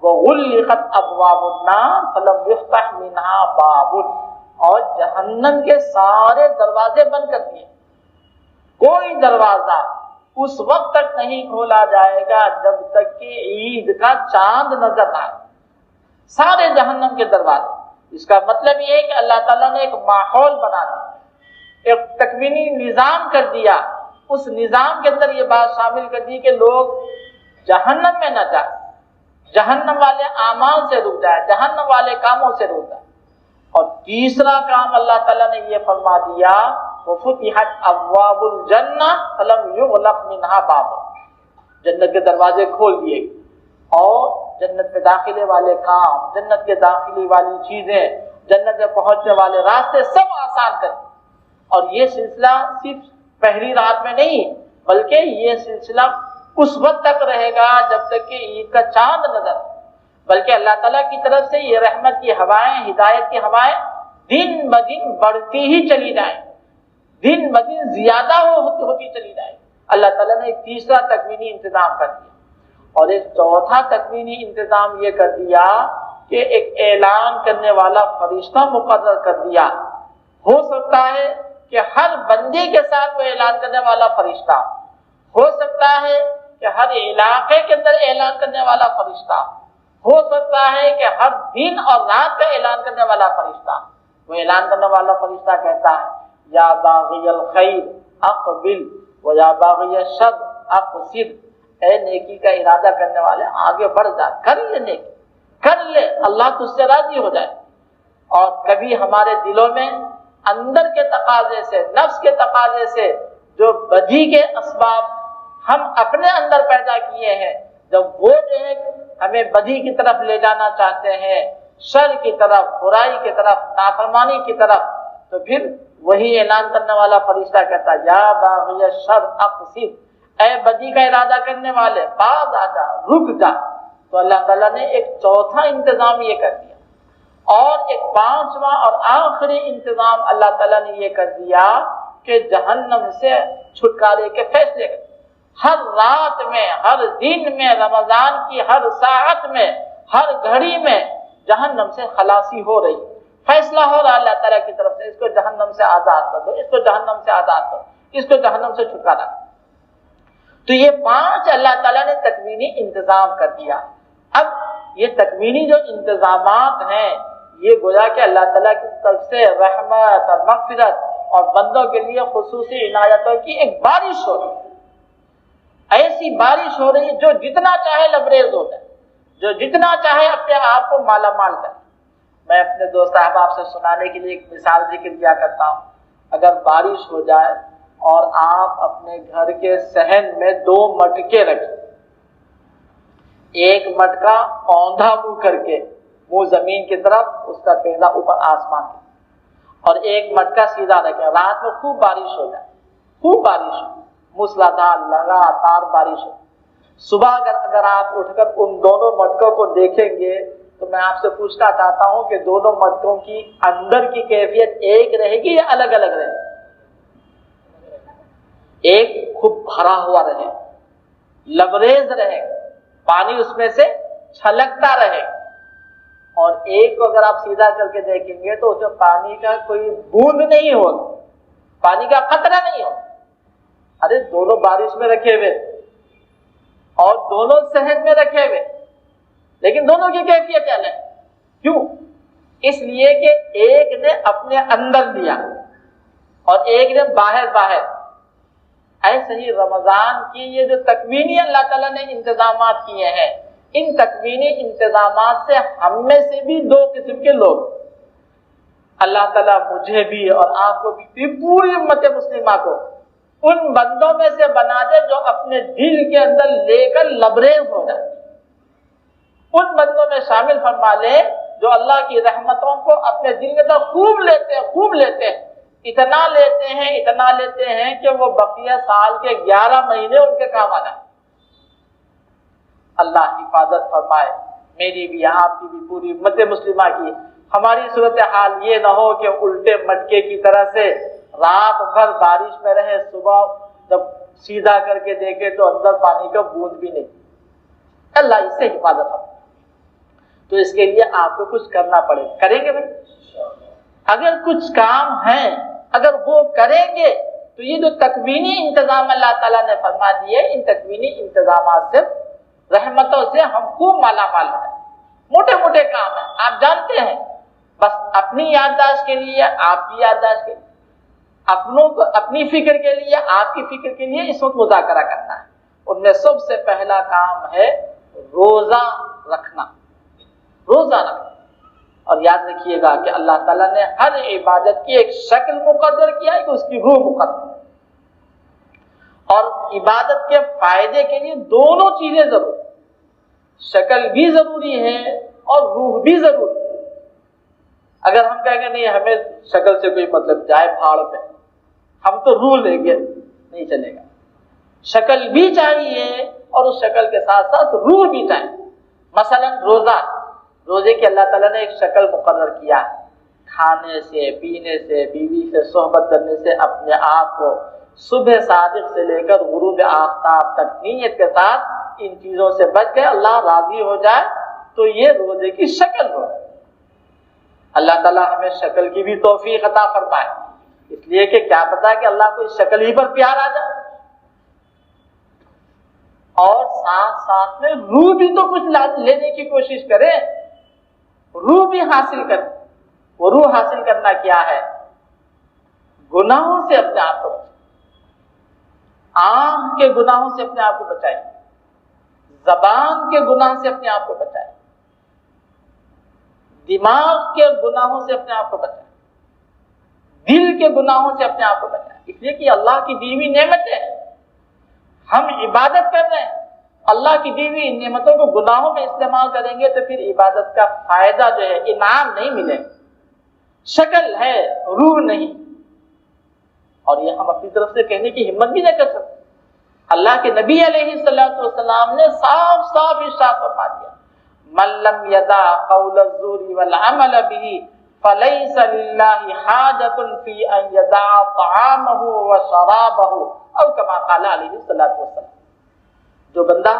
وَغُلِّقَتْ أَبْوَابُ النَّارِ فَلَمْ يُفْتَحْ مِنْهَا بَابٌ، اور جہنم کے سارے دروازے بند کر دیے، کوئی دروازہ اس وقت تک نہیں کھولا جائے گا جب تک کہ عید کا چاند نظر نہ آئے، سارے جہنم کے دروازے۔ اس کا مطلب یہ ہے کہ اللہ تعالیٰ نے ایک ماحول بنا دیا، ایک تکوینی نظام کر دیا، اس نظام کے اندر یہ بات شامل کر دی کہ لوگ جہنم میں نہ جائیں، جہنم والے اعمال سے رک جائے، جہنم والے کاموں سے رک جائے۔ اور تیسرا کام اللہ تعالیٰ نے یہ فرما دیا، وَفُتِحَتْ أَبْوَابُ الْجَنَّةِ فَلَمْ يُغْلَقْ مِنْهَا بَابٌ، جنت کے دروازے کھول دیے گئے، اور جنت میں داخلے والے کام، جنت کے داخلی والی چیزیں، جنت میں پہنچنے والے راستے سب آسان کر دیے۔ اور یہ سلسلہ صرف پہلی رات میں نہیں، بلکہ یہ سلسلہ اس وقت تک رہے گا جب تک کہ عید کا چاند نظر، بلکہ اللہ تعالیٰ کی طرف سے یہ رحمت کی ہوائیں، ہدایت کی ہوائیں دن بدن بڑھتی ہی چلی جائیں، دن بدن زیادہ ہوتی چلی جائیں۔ اللہ تعالیٰ نے ایک تیسرا تکوینی انتظام کر دیا، اور ایک چوتھا تکوینی انتظام یہ کر دیا کہ ایک اعلان کرنے والا فرشتہ مقرر کر دیا۔ ہو سکتا ہے کہ ہر بندے کے ساتھ وہ اعلان کرنے والا فرشتہ، ہو سکتا ہے کہ ہر علاقے کے اندر اعلان کرنے والا فرشتہ، ہو سکتا ہے کہ ہر دن اور رات کا اعلان کرنے والا فرشتہ۔ وہ اعلان کرنے والا فرشتہ کہتا ہے، یا باغی الخیر اقبل و یا باغی الشر اقصر، اے نیکی کا ارادہ کرنے والے آگے بڑھ جا، کر لے نیکی، کر لے، اللہ تجھ سے راضی ہو جائے۔ اور کبھی ہمارے دلوں میں اندر کے تقاضے سے، نفس کے تقاضے سے جو بدی کے اسباب ہم اپنے اندر پیدا کیے ہیں، جب وہ جو ہے ہمیں بدی کی طرف لے جانا چاہتے ہیں، شر کی طرف، برائی کی طرف، نافرمانی کی طرف، تو پھر وہی اعلان کرنے والا فرشتہ کہتا ہے، یا باغی الشر اقصر، اے بدی کا ارادہ کرنے والے باز آ جا، رک جا۔ تو اللہ تعالیٰ نے ایک چوتھا انتظام یہ کر دیا، اور ایک پانچواں اور آخری انتظام اللہ تعالیٰ نے یہ کر دیا کہ جہنم سے چھٹکارے کے فیصلے کر، ہر رات میں، ہر دن میں، رمضان کی ہر ساعت میں، ہر گھڑی میں جہنم سے خلاصی ہو رہی، فیصلہ ہو رہا اللہ تعالیٰ کی طرف سے، اس کو جہنم سے آزاد کر دو، اس کو جہنم سے آزاد کرو، اس کو جہنم سے چھٹکارا۔ تو یہ 5 اللہ تعالیٰ نے تکوینی انتظام کر دیا۔ اب یہ تکوینی جو انتظامات ہیں، یہ گویا کہ اللہ تعالیٰ کی طرف سے رحمت اور مغفرت اور بندوں کے لیے خصوصی عنایتوں کی ایک بارش ہو رہی ہے، ایسی بارش ہو رہی ہے جو جتنا چاہے لبریز ہو جائے، جو جتنا چاہے اپنے آپ کو مالا مال کرے۔ میں اپنے دوست احباب سے سنانے کے لیے ایک مثال ذکر کیا کرتا ہوں، اگر بارش ہو جائے اور آپ اپنے گھر کے صحن میں 2 مٹکے رکھیں، ایک مٹکا اوندھا منہ کر کے، منہ زمین کی طرف، اس کا پہلا اوپر آسمان کی، اور ایک مٹکا سیدھا رکھیں، رات میں خوب بارش ہو جائے، خوب بارش ہو، موسلادھار لگاتار بارش ہو، صبح اگر آپ اٹھ کر ان دونوں مٹکوں کو دیکھیں گے تو میں آپ سے پوچھنا چاہتا ہوں کہ دونوں مٹکوں کی اندر کی کیفیت ایک رہے گی یا الگ الگ رہے گی؟ ایک خوب بھرا ہوا رہے، لبریز رہے، پانی اس میں سے چھلکتا رہے، اور ایک کو اگر آپ سیدھا کر کے دیکھیں گے تو اس میں پانی کا کوئی بوند نہیں ہوگا، پانی کا قطرہ نہیں ہوگا۔ ارے دونوں بارش میں رکھے ہوئے اور دونوں صحت میں رکھے ہوئے، لیکن دونوں کی کیفیت الگ ہے۔ کیوں؟ اس لیے کہ ایک نے اپنے اندر لیا اور ایک نے باہر۔ ایسے ہی رمضان کی یہ جو تکوینی اللہ تعالیٰ نے انتظامات کیے ہیں، ان تکوینی انتظامات سے ہم میں سے بھی دو قسم کے لوگ، اللہ تعالیٰ مجھے بھی اور آپ کو بھی، پوری امت مسلمہ کو ان بندوں میں سے بنا دے جو اپنے دل کے اندر لے کر لبریز ہو جائے، ان بندوں میں شامل فرما لے جو اللہ کی رحمتوں کو اپنے دل کے اندر خوب لیتے ہیں، اتنا لیتے ہیں کہ وہ بقیہ سال کے 11 مہینے ان کے کام آ جائیں۔ اللہ حفاظت فرمائے میری بھی، آپ کی بھی، پوری امت مسلمہ کی۔ ہماری صورتحال یہ نہ ہو کہ الٹے مٹکے کی طرح سے رات بھر بارش میں رہے، صبح جب سیدھا کر کے دیکھے تو اندر پانی کا بوند بھی نہیں۔ اللہ اس سے حفاظت فرمائے۔ تو اس کے لیے آپ کو کچھ کرنا پڑے، کریں گے بھائی؟ اگر کچھ کام ہیں، اگر وہ کریں گے تو یہ جو تکوینی انتظام اللہ تعالیٰ نے فرما دیے، ان تکوینی انتظامات سے، رحمتوں سے ہم خوب مالا مال ہیں۔ موٹے موٹے کام ہیں، آپ جانتے ہیں، بس اپنی یادداشت کے لیے، آپ کی یادداشت کے لیے، اپنوں کو اپنی فکر کے لیے، آپ کی فکر کے لیے اس وقت مذاکرہ کرنا ہے۔ ان میں سب سے پہلا کام ہے روزہ رکھنا، روزہ رکھنا۔ اور یاد رکھیے گا کہ اللہ تعالیٰ نے ہر عبادت کی ایک شکل مقرر کیا ہے کہ اس کی روح مقرر، اور عبادت کے فائدے کے لیے دونوں چیزیں ضروری، شکل بھی ضروری ہے اور روح بھی ضروری ہے۔ اگر ہم کہیں گے نہیں ہمیں شکل سے کوئی مطلب، جائے پہاڑ پہ، ہم تو روح لیں گے، نہیں چلے گا۔ شکل بھی چاہیے اور اس شکل کے ساتھ ساتھ روح بھی چاہیے۔ مثلا روزے کی اللہ تعالیٰ نے ایک شکل مقرر کیا ہے، کھانے سے، پینے سے، بیوی سے صحبت کرنے سے اپنے آپ کو صبح صادق سے لے کر غروب آفتاب تک نیت کے ساتھ ان چیزوں سے بچ گئے، اللہ راضی ہو جائے تو یہ روزے کی شکل ہو۔ اللہ تعالیٰ ہمیں شکل کی بھی توفیق عطا فرمائے، اس لیے کہ کیا پتا کہ اللہ کو اس شکل ہی پر پیار آ جائے، اور ساتھ ساتھ میں روح بھی تو کچھ لینے کی کوشش کریں، روح بھی حاصل کریں۔ وہ روح حاصل کرنا کیا ہے؟ گناہوں سے اپنے آپ کو بچائیں، آنکھ کے گناہوں سے اپنے آپ کو بچائیں، زبان کے گناہ سے اپنے آپ کو بچائیں، دماغ کے گناہوں سے اپنے آپ کو بچائیں، دل کے گناہوں سے اپنے آپ کو بچائیں۔ اس لیے کہ اللہ کی دی ہوئی نعمت ہے، ہم عبادت کر رہے ہیں، اللہ کی دی ہوئی نعمتوں کو گناہوں میں استعمال کریں گے تو پھر عبادت کا فائدہ جو ہے، انعام نہیں ملے گا، شکل ہے روح نہیں۔ اور یہ ہم اپنی طرف سے کہنے کی ہمت بھی نہ کر سکتے۔ اللہ کے نبی علیہ الصلوۃ والسلام نے صاف صاف ارشاد فرما دیا، من لم يدع قول الزور والعمل به فليس لله حاجة في ان يدع طعامه وشرابه او كما قال علیہ الصلوۃ والسلام۔ جو بندہ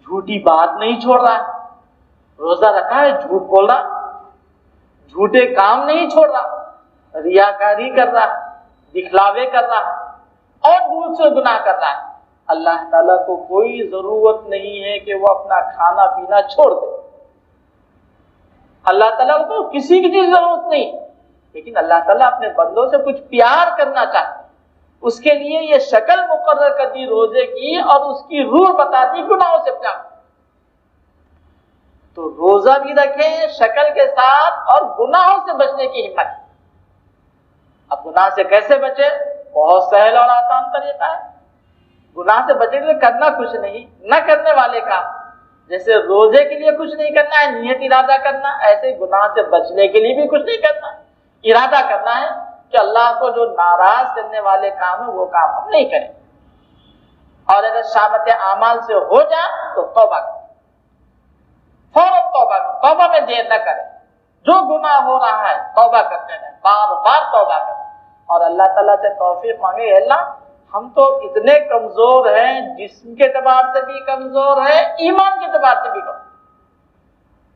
جھوٹی بات نہیں چھوڑ رہا ہے، روزہ رکھا ہے، جھوٹ بول رہا، جھوٹے کام نہیں چھوڑ رہا، ریاکاری کر رہا ہے، دکھلاوے کر رہا ہے اور دور سے گناہ کر رہا ہے، اللہ تعالیٰ کو کوئی ضرورت نہیں ہے کہ وہ اپنا کھانا پینا چھوڑ دے۔ اللہ تعالیٰ کو تو کسی کی چیز ضرورت نہیں، لیکن اللہ تعالیٰ اپنے بندوں سے کچھ پیار کرنا چاہتے، اس کے لیے یہ شکل مقرر کر دی روزے کی، اور اس کی روح بتاتی گناہوں سے پیار۔ تو روزہ بھی رکھیں شکل کے ساتھ اور گناہوں سے بچنے کی ہمت۔ اب گناہ سے کیسے بچے؟ بہت سہل اور آسان طریقہ ہے۔ گناہ سے بچنے کے لیے کرنا کچھ نہیں، نہ کرنے والے کام، جیسے روزے کے لیے کچھ نہیں کرنا ہے، نیت ارادہ کرنا، ایسے ہی گناہ سے بچنے کے لیے بھی کچھ نہیں کرنا، ارادہ کرنا ہے کہ اللہ کو جو ناراض کرنے والے کام ہیں وہ کام ہم نہیں کریں، اور اگر شامت اعمال سے ہو جائے تو توبہ کریں، فوراً توبہ دیر نہ کریں، جو گناہ ہو رہا ہے توبہ کرتے رہیں، بار بار توبہ کریں اور اللہ تعالیٰ سے توفیق مانگے، اے اللہ ہم تو اتنے کمزور ہیں، جسم کے اعتبار سے بھی کمزور ہیں، ایمان کے اعتبار سے بھی کمزور،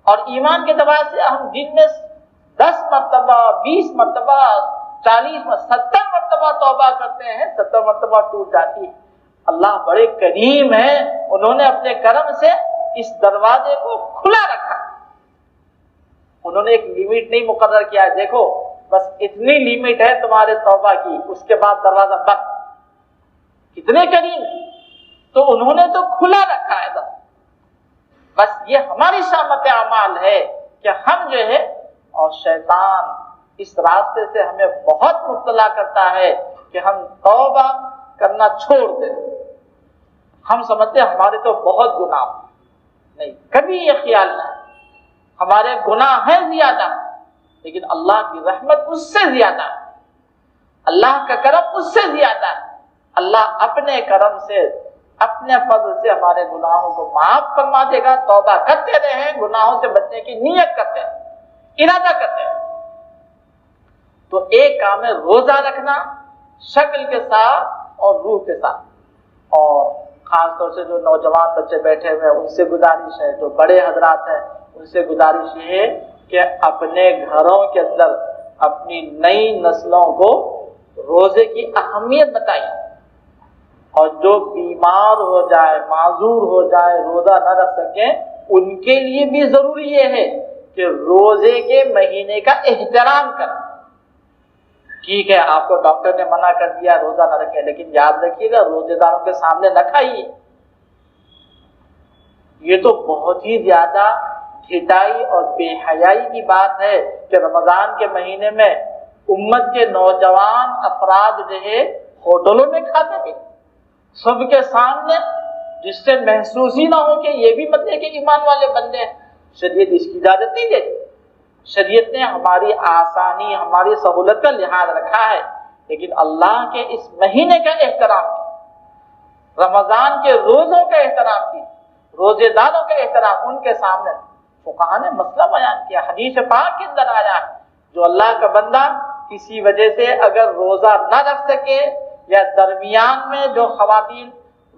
اور ایمان کے اعتبار سے ہم دن میں 10 مرتبہ 20 مرتبہ 40 70 مرتبہ توبہ کرتے ہیں، 70 مرتبہ ٹوٹ جاتی ہے۔ اللہ بڑے کریم ہیں، انہوں نے اپنے کرم سے اس دروازے کو کھلا رکھا، انہوں نے ایک لمٹ نہیں مقرر کیا ہے، دیکھو بس اتنی لمٹ ہے تمہارے توبہ کی، اس کے بعد دروازہ بند، کتنے کریم، تو انہوں نے تو کھلا رکھا ہے۔ بس یہ ہماری شامت اعمال ہے کہ ہم جو ہے، اور شیطان اس راستے سے ہمیں بہت مبتلا کرتا ہے کہ ہم توبہ کرنا چھوڑ دیں، ہم سمجھتے ہیں ہمارے تو بہت گناہ، نہیں، کبھی یہ خیال نہ، ہمارے گناہ ہیں زیادہ، لیکن اللہ کی رحمت اس سے زیادہ ہے، اللہ کا کرم اس سے زیادہ ہے، اللہ اپنے کرم سے اپنے فضل سے ہمارے گناہوں کو معاف فرما دے گا۔ توبہ کرتے رہیں، گناہوں سے بچنے کی نیت کرتے ہیں، ارادہ کرتے ہیں۔ تو ایک کام ہے روزہ رکھنا، شکل کے ساتھ اور روح کے ساتھ، اور خاص طور سے جو نوجوان بچے بیٹھے ہوئے ہیں ان سے گزارش ہے، جو بڑے حضرات ہیں ان سے گزارش یہ ہے کہ اپنے گھروں کے اندر اپنی نئی نسلوں کو روزے کی اہمیت بتائیے، اور جو بیمار ہو جائے، معذور ہو جائے، روزہ نہ رکھ سکیں، ان کے لیے بھی ضروری یہ ہے کہ روزے کے مہینے کا احترام کریں۔ ٹھیک ہے، آپ کو ڈاکٹر نے منع کر دیا روزہ نہ رکھیں، لیکن یاد رکھیے گا روزے داروں کے سامنے نہ کھائیے، یہ تو بہت ہی زیادہ ڈھٹائی اور بے حیائی کی بات ہے کہ رمضان کے مہینے میں امت کے نوجوان افراد جو ہے ہوٹلوں میں کھاتے بھی سب کے سامنے، جس سے محسوس ہی نہ ہو کہ یہ بھی مطلب کہ ایمان والے بندے ہیں۔ شریعت اس کی اجازت نہیں دیتی، شریعت نے ہماری آسانی، ہماری سہولت کا لحاظ رکھا ہے، لیکن اللہ کے اس مہینے کا احترام کی، رمضان کے روزوں کا احترام کی، روزے داروں کا احترام، ان کے سامنے فقہاء نے مسئلہ بیان کیا، حدیث پاک کے اندر آیا ہے، جو اللہ کا بندہ کسی وجہ سے اگر روزہ نہ رکھ سکے، یا درمیان میں جو خواتین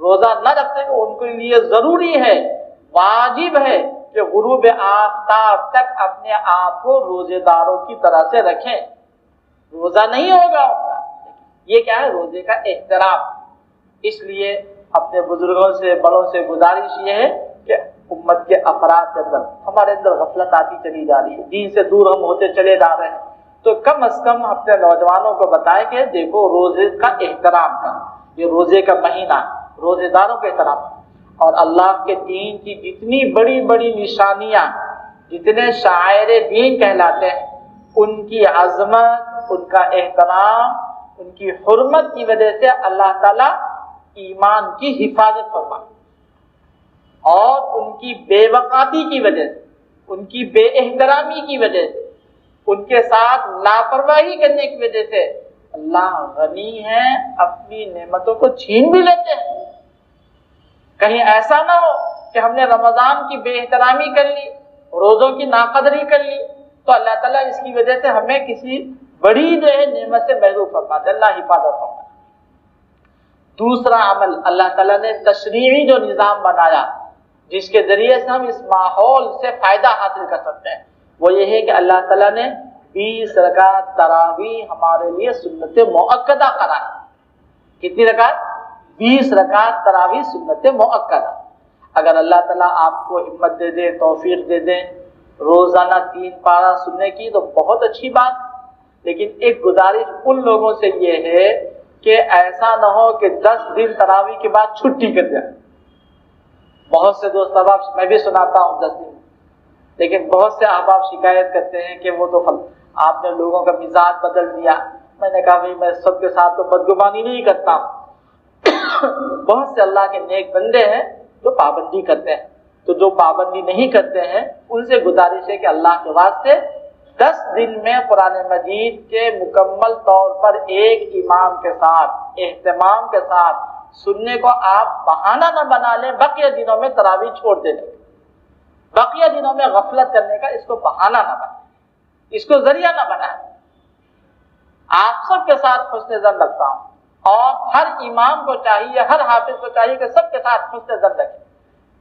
روزہ نہ رکھ سکے، ان کے لیے ضروری ہے، واجب ہے کہ غروب آفتاب تک اپنے آپ کو روزے داروں کی طرح سے رکھیں، روزہ نہیں ہوگا ان کا، یہ کیا ہے؟ روزے کا احترام۔ اس لیے اپنے بزرگوں سے، بڑوں سے گزارش یہ ہے کہ امت کے افراد کے اندر، ہمارے اندر غفلت آتی چلی جا رہی ہے، دین سے دور ہم ہوتے چلے جا رہے ہیں، تو کم از کم اپنے نوجوانوں کو بتائیں کہ دیکھو روزے کا احترام کا، یہ روزے کا مہینہ، روزے داروں کا احترام، اور اللہ کے دین کی جتنی بڑی بڑی نشانیاں، جتنے شعائر دین کہلاتے ہیں، ان کی عظمت، ان کا احترام، ان کی حرمت کی وجہ سے اللہ تعالیٰ ایمان کی حفاظت فرمائے، اور ان کی بے وقاتی کی وجہ سے، ان کی بے احترامی کی وجہ سے، ان کے ساتھ لاپرواہی کرنے کی وجہ سے اللہ غنی ہے، اپنی نعمتوں کو چھین بھی لیتے ہیں۔ کہیں ایسا نہ ہو کہ ہم نے رمضان کی بے احترامی کر لی، روزوں کی ناقدری کر لی، تو اللہ تعالیٰ اس کی وجہ سے ہمیں کسی بڑی جو ہے نعمت سے محروم فرماتے، اللہ حفاظت فرماتے۔ دوسرا عمل، اللہ تعالیٰ نے تشریعی جو نظام بنایا جس کے ذریعے سے ہم اس ماحول سے فائدہ حاصل کر سکتے ہیں، وہ یہ ہے کہ اللہ تعالیٰ نے 20 رکعت تراویح ہمارے لیے سنت مؤکدہ قرار۔ کتنی رکعت؟ 20 رکعت تراویح سنت مؤکدہ۔ اگر اللہ تعالیٰ آپ کو ہمت دے دے، توفیق دے دے روزانہ 3 پارہ سننے کی تو بہت اچھی بات، لیکن ایک گزارش ان لوگوں سے یہ ہے کہ ایسا نہ ہو کہ 10 دن تراویح کے بعد چھٹی کر جائے۔ بہت سے دوست احباب، میں بھی سناتا ہوں 10 دن، لیکن بہت سے احباب شکایت کرتے ہیں کہ وہ تو آپ نے لوگوں کا مزاج بدل دیا۔ میں نے کہا بھائی میں سب کے ساتھ تو بدگمانی نہیں کرتا ہوں، بہت سے اللہ کے نیک بندے ہیں جو پابندی کرتے ہیں، تو جو پابندی نہیں کرتے ہیں ان سے گزارش ہے کہ اللہ کے واسطے 10 دن میں قرآن مجید کے مکمل طور پر ایک امام کے ساتھ، اہتمام کے ساتھ سننے کو آپ بہانہ نہ بنا لیں، بقیہ دنوں میں تراویح چھوڑ دیں۔ بقیہ دنوں میں غفلت کرنے کا اس کو بہانہ نہ بنائیں، اس کو ذریعہ نہ بنائیں۔ آپ سب کے ساتھ حسن ظن رکھتا ہوں، اور ہر امام کو چاہیے، ہر حافظ کو چاہیے کہ سب کے ساتھ حسن ظن رکھیں،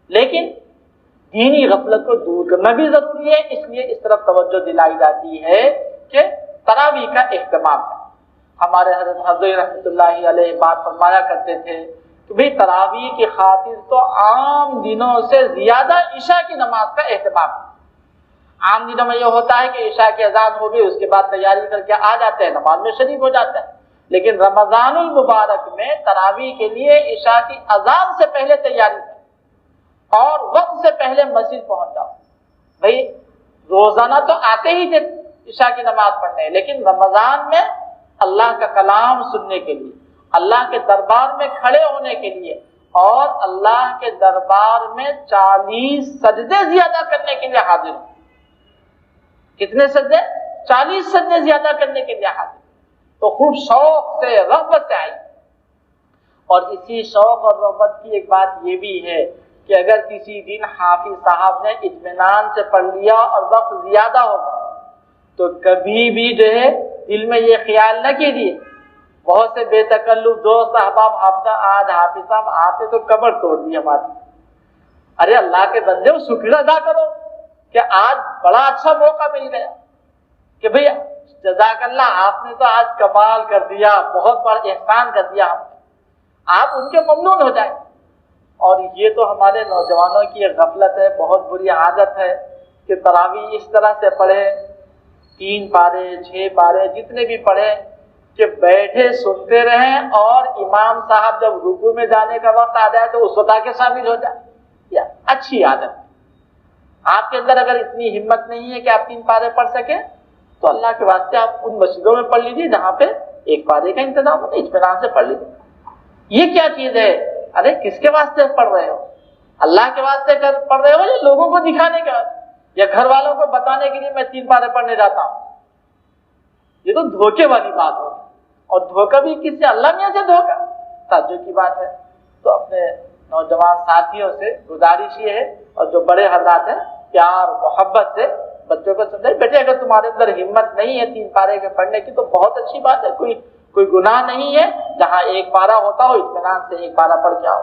لیکن دینی غفلت کو دور کرنا بھی ضروری ہے۔ اس لیے اس طرف توجہ دلائی جاتی ہے کہ تراویح کا اہتمام ہے۔ ہمارے حضرت حضرت رحمۃ اللہ علیہ بات فرمایا کرتے تھے کہ بھئی تراویح کی خاطر تو عام دنوں سے زیادہ عشاء کی نماز کا اہتمام ہے۔ عام دنوں میں یہ ہوتا ہے کہ عشاء کی اذان ہو گئی، اس کے بعد تیاری کر کے آ جاتے ہیں، نماز میں شریک ہو جاتے ہیں، لیکن رمضان المبارک میں تراویح کے لیے عشاء کی اذان سے پہلے تیاری کریں اور وقت سے پہلے مسجد پہنچ جاؤ۔ بھئی روزانہ تو آتے ہی تھے عشاء کی نماز پڑھنے، لیکن رمضان میں اللہ کا کلام سننے کے لیے، اللہ کے دربار میں کھڑے ہونے کے لیے، اور اللہ کے دربار میں 40 سجدے زیادہ کرنے کے لیے حاضر ہوں۔ کتنے سجدے؟ 40 سجدے زیادہ کرنے کے لیے حاضر، تو خوب شوق سے رغبت سے آئی۔ اور اسی شوق اور رغبت کی ایک بات یہ بھی ہے کہ اگر کسی دن حافظ صاحب نے اطمینان سے پڑھ لیا اور وقت زیادہ ہوگا تو کبھی بھی جو ہے دل میں یہ خیال نہ کیجیے۔ بہت سے بے تکلف دوست احباب آج حافظ صاحب آتے تو کمر توڑ دی ہماری۔ ارے اللہ کے بندے شکر ادا کرو کہ آج بڑا اچھا موقع مل گیا کہ بھئی جزاک اللہ، آپ نے تو آج کمال کر دیا، بہت بڑا احسان کر دیا ہم نے۔ آپ ان کے ممنون ہو جائیں۔ اور یہ تو ہمارے نوجوانوں کی ایک غفلت ہے، بہت بری عادت ہے کہ تراویح اس طرح سے پڑھے، 3 پارے 6 پارے جتنے بھی پڑھے، کہ بیٹھے سنتے رہیں اور امام صاحب جب رکوع میں جانے کا وقت آ جائے تو اس وقت آ کے شامل ہو جائے۔ یہ اچھی عادت ہے۔ آپ کے اندر اگر اتنی ہمت نہیں ہے کہ آپ 3 پارے پڑھ سکیں تو اللہ کے واسطے آپ ان مسجدوں میں پڑھ لیجیے جہاں پہ 1 پارے کا انتظام ہوتا ہے، اطمینان سے پڑھ لیجیے۔ یہ کیا چیز ہے؟ ارے کس کے واسطے پڑھ رہے ہو؟ اللہ کے واسطے پڑھ رہے ہو یا لوگوں کو دکھانے کے واسطے یا گھر والوں کو بتانے کے لیے میں 3 پارے پڑھنے جاتا ہوں؟ یہ تو دھوکے والی بات ہوگی، اور دھوکہ بھی کس سے؟ اللہ میاں سے دھوکہ۔ تعجب کی بات ہے۔ تو اپنے نوجوان ساتھیوں سے گزارش یہ ہے، اور جو بڑے حضرات ہیں پیار محبت سے بچوں کو سمجھائیں، بیٹے اگر تمہارے اندر ہمت نہیں ہے 3 پارے کے پڑھنے کی تو بہت اچھی بات ہے، کوئی گناہ نہیں ہے، جہاں 1 پارہ ہوتا ہو اطمینان سے 1 پارہ پڑھ کے آؤ۔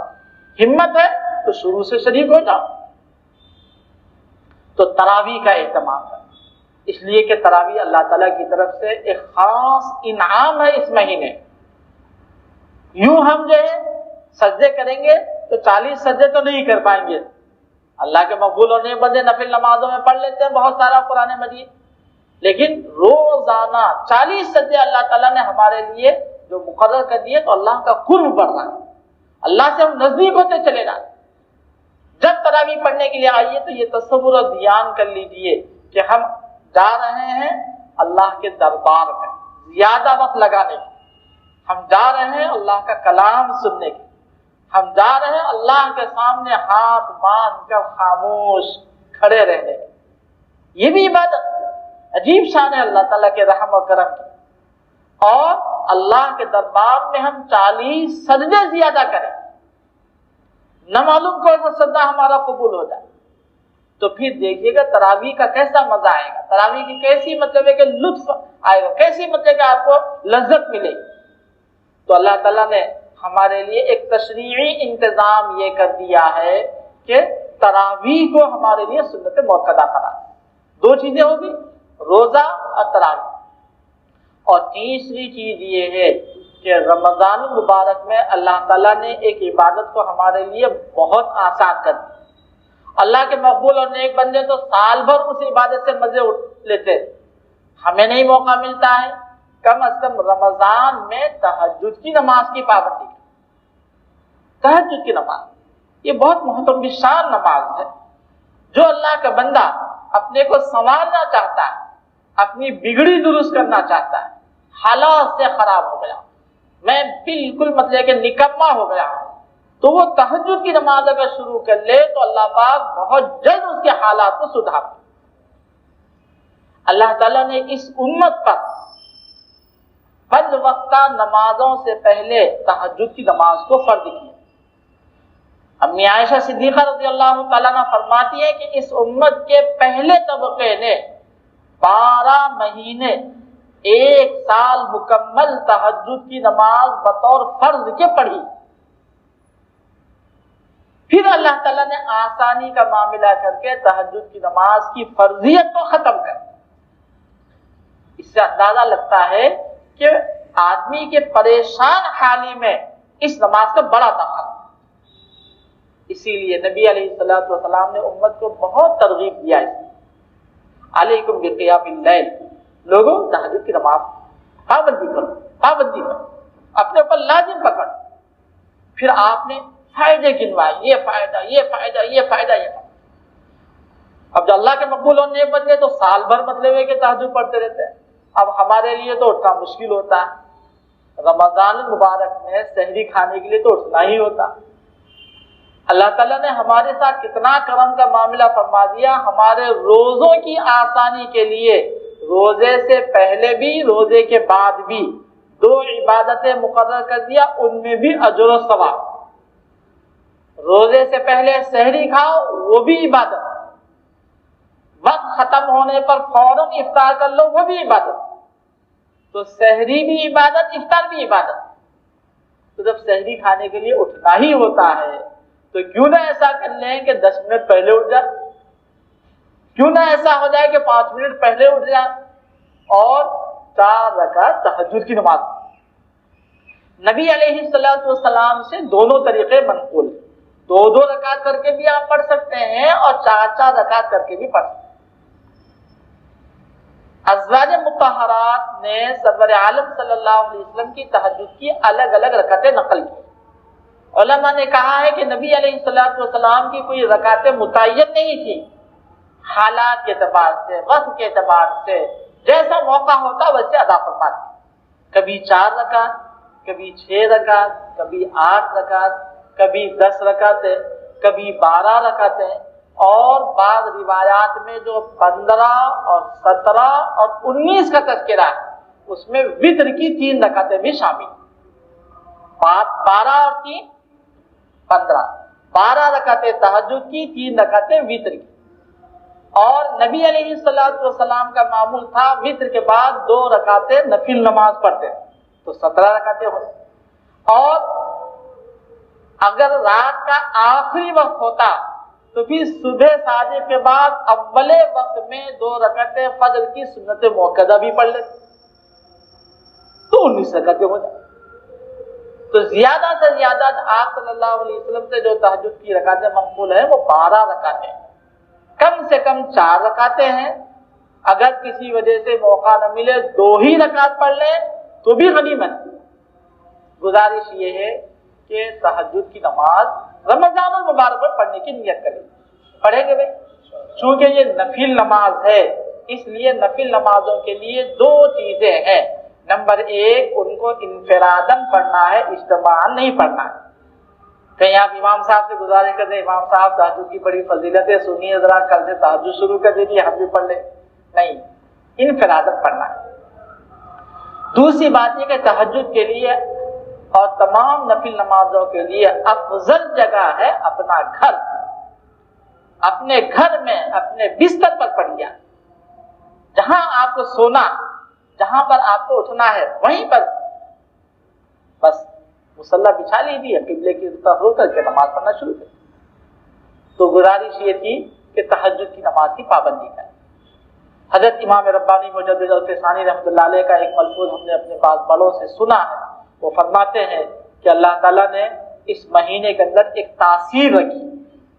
ہمت ہے تو شروع سے شریک ہو جاؤ۔ تو تراویح کا اہتمام ہے، اس لیے کہ تراویح اللہ تعالیٰ کی طرف سے ایک خاص انعام ہے اس مہینے۔ یوں ہم جو ہے سجدے کریں گے تو 40 سجدے تو نہیں کر پائیں گے۔ اللہ کے مقبول ہونے بندے نفل نمازوں میں پڑھ لیتے ہیں بہت سارا قرآن مجید، لیکن روزانہ 40 سجدے اللہ تعالیٰ نے ہمارے لیے جو مقرر کر دیے، تو اللہ کا قرب بڑھ رہا ہے، اللہ سے ہم نزدیک ہوتے چلے جائیں۔ جب تراویح پڑھنے کے لیے آئیے تو یہ تصور اور دھیان کر لیجئے کہ ہم جا رہے ہیں اللہ کے دربار میں زیادہ وقت لگانے کے، ہم جا رہے ہیں اللہ کا کلام سننے کے، ہم جا رہے ہیں اللہ کے سامنے ہاتھ باندھ کر خاموش کھڑے رہنے کے۔ یہ بھی عبادت، عجیب شان ہے اللہ تعالیٰ کے رحم و کرم کی۔ اور اللہ کے دربار میں ہم 40 سجدے زیادہ کریں، نہ معلوم کون سا سجدہ ہمارا قبول ہو جائے، تو پھر دیکھیے گا تراویح کا کیسا مزہ آئے گا، تراویح کی کیسی مطلب ہے کہ لطف آئے گا، کیسی مطلب کہ آپ کو لذت ملے گی۔ تو اللہ تعالیٰ نے ہمارے لیے ایک تشریعی انتظام یہ کر دیا ہے کہ تراویح کو ہمارے لیے سنت موقدہ قرار دیا۔ 2 چیزیں ہوگی، روزہ اور تراویح۔ اور تیسری چیز یہ ہے کہ رمضان المبارک میں اللہ تعالیٰ نے ایک عبادت کو ہمارے لیے بہت آسان کر دی۔ اللہ کے مقبول اور نیک بندے تو سال بھر اس عبادت سے مزے اٹھ لیتے، ہمیں نہیں موقع ملتا ہے کم از کم رمضان میں تہجد کی نماز کی پابندی۔ تہجد کی نماز یہ بہت محترم شان نماز ہے۔ جو اللہ کا بندہ اپنے کو سنوارنا چاہتا ہے، اپنی بگڑی درست کرنا چاہتا ہے، حالات سے خراب ہو گیا، میں بالکل مطلب کہ نکما ہو گیا، تو وہ تہجد کی نماز اگر شروع کر لے تو اللہ پاک بہت جلد اس کے حالات کو سدھار دے۔ اللہ تعالیٰ نے اس امت پر 5 وقتہ نمازوں سے پہلے تہجد کی نماز کو فرض کیا۔ امی عائشہ صدیقہ رضی اللہ تعالیٰ عنہ فرماتی ہے کہ اس امت کے پہلے طبقے نے 12 مہینے 1 سال مکمل تہجد کی نماز بطور فرض کے پڑھی، پھر اللہ تعالیٰ نے آسانی کا معاملہ کر کے تہجد کی نماز کی فرضیت کو ختم کر دیا۔ اس سے اندازہ لگتا ہے کہ آدمی کے پریشان حالی میں اس نماز کا بڑا دخل۔ اسی لیے نبی علیہ الصلوۃ والسلام نے امت کو بہت ترغیب دیا ہے، علیکم بقیام اللیل، لوگوں تہجد کی نماز پابندی کرو، اپنے اوپر لازم پکڑ۔ پھر آپ نے فائدے گنوائے، یہ فائدہ، یہ فائدہ، یہ فائدہ، یہ فائدہ۔ اب جو اللہ کے مقبول ہونے بن گئے تو سال بھر مطلب ہے کہ تہجد پڑھتے رہتے ہیں۔ اب ہمارے لیے تو اٹھنا مشکل ہوتا ہے، رمضان المبارک میں سحری کھانے کے لیے تو اٹھنا ہی ہوتا۔ اللہ تعالیٰ نے ہمارے ساتھ کتنا کرم کا معاملہ فرما دیا، ہمارے روزوں کی آسانی کے لیے روزے سے پہلے بھی روزے کے بعد بھی 2 عبادتیں مقرر کر دیا، ان میں بھی اجر و ثواب۔ روزے سے پہلے سحری کھاؤ، وہ بھی عبادت، وقت ختم ہونے پر فوراً افطار کر لو، وہ بھی عبادت۔ تو سحری بھی عبادت، افطار بھی عبادت۔ تو جب سحری کھانے کے لیے اٹھنا ہی ہوتا ہے تو کیوں نہ ایسا کر لیں کہ 10 منٹ پہلے اٹھ جائے، کیوں نہ ایسا ہو جائے کہ 5 منٹ پہلے اٹھ جائے اور 4 رکعت تہجد کی نماز۔ نبی علیہ الصلوۃ والسلام سے دونوں طریقے منقول ہیں، 2 رکعت کر کے بھی آپ پڑھ سکتے ہیں اور 4 رکعت کر کے بھی پڑھ سکتے ہیں۔ ازواج مطہرات نے سرور عالم صلی اللہ علیہ وسلم کی تہجد کی الگ الگ رکعتیں نقل کی۔ علماء نے کہا ہے کہ نبی علیہ الصلوۃ والسلام کی کوئی رکعتیں متعین نہیں تھی، حالات کے اعتبار سے، وقت کے اعتبار سے جیسا موقع ہوتا ویسے ادا فرماتے، کبھی 4 رکعت، کبھی 6 رکعت، کبھی 8 رکعت، کبھی 10 رکعتیں، کبھی 12 رکعتیں، اور بعض روایات میں جو 15 اور 17 اور 19 کا تذکرہ ہے اس میں وتر کی 3 رکعتیں بھی شامل، 12 اور 3 15، 12 رکعتیں تہجد کی، 3 رکعتیں وتر کی۔ اور نبی علیہ الصلوۃ والسلام کا معمول تھا وتر کے بعد 2 رکعتیں نفل نماز پڑھتے تو 17 رکعتیں ہوتی۔ اور اگر رات کا آخری وقت ہوتا تو پھر صبح صادق کے بعد اول وقت میں 2 رکعتیں فجر کی سنت موقدہ بھی پڑھ لیتے تو 19 رکعتیں ہو جائیں۔ تو زیادہ سے زیادہ آپ صلی اللہ علیہ وسلم سے جو تہجد کی رکعتیں منقول ہیں وہ 12 رکعتیں، کم سے کم 4 رکعتیں ہیں۔ اگر کسی وجہ سے موقع نہ ملے 2 ہی رکعت پڑھ لیں تو بھی غنیمت۔ گزارش یہ ہے کہ تہجد کی نماز رمضان المبارک پر پڑھنے کی نیت کریں، پڑھیں گے بھائی، چونکہ یہ نفل نماز ہے اس لیے نفل نمازوں کے لیے 2 چیزیں ہیں۔ نمبر 1 ان کو انفراداً پڑھنا ہے، اجتماعاً نہیں پڑھنا ہے۔ کہیں آپ امام صاحب سے گزارش کرتے ہیں امام صاحب تہجد کی بڑی فضیلت ہے، سنیے ذرا، کل سے تہجد شروع کر دیجیے ہم بھی پڑھ لیں، نہیں، انفراداً پڑھنا ہے۔ دوسری بات یہ کہ تہجد کے لیے اور تمام نفل نمازوں کے لیے افضل جگہ ہے اپنا گھر، اپنے گھر میں اپنے بستر پر پڑھیا، جہاں آپ کو سونا، جہاں پر آپ کو اٹھنا ہے وہیں پر بس مصلی بچھا لیجیے، قبلے کی طرف ہو کر کے نماز پڑھنا شروع کریں۔ تو گزارش یہ تھی کہ تہجد کی نماز کی پابندی کریں۔ حضرت امام ربانی مجدد الفسانی رحمۃ اللہ علیہ کا ایک ملفوظ ہم نے اپنے بعض بڑوں سے سنا ہے، وہ فرماتے ہیں کہ اللہ تعالیٰ نے اس مہینے کے اندر ایک تاثیر رکھی،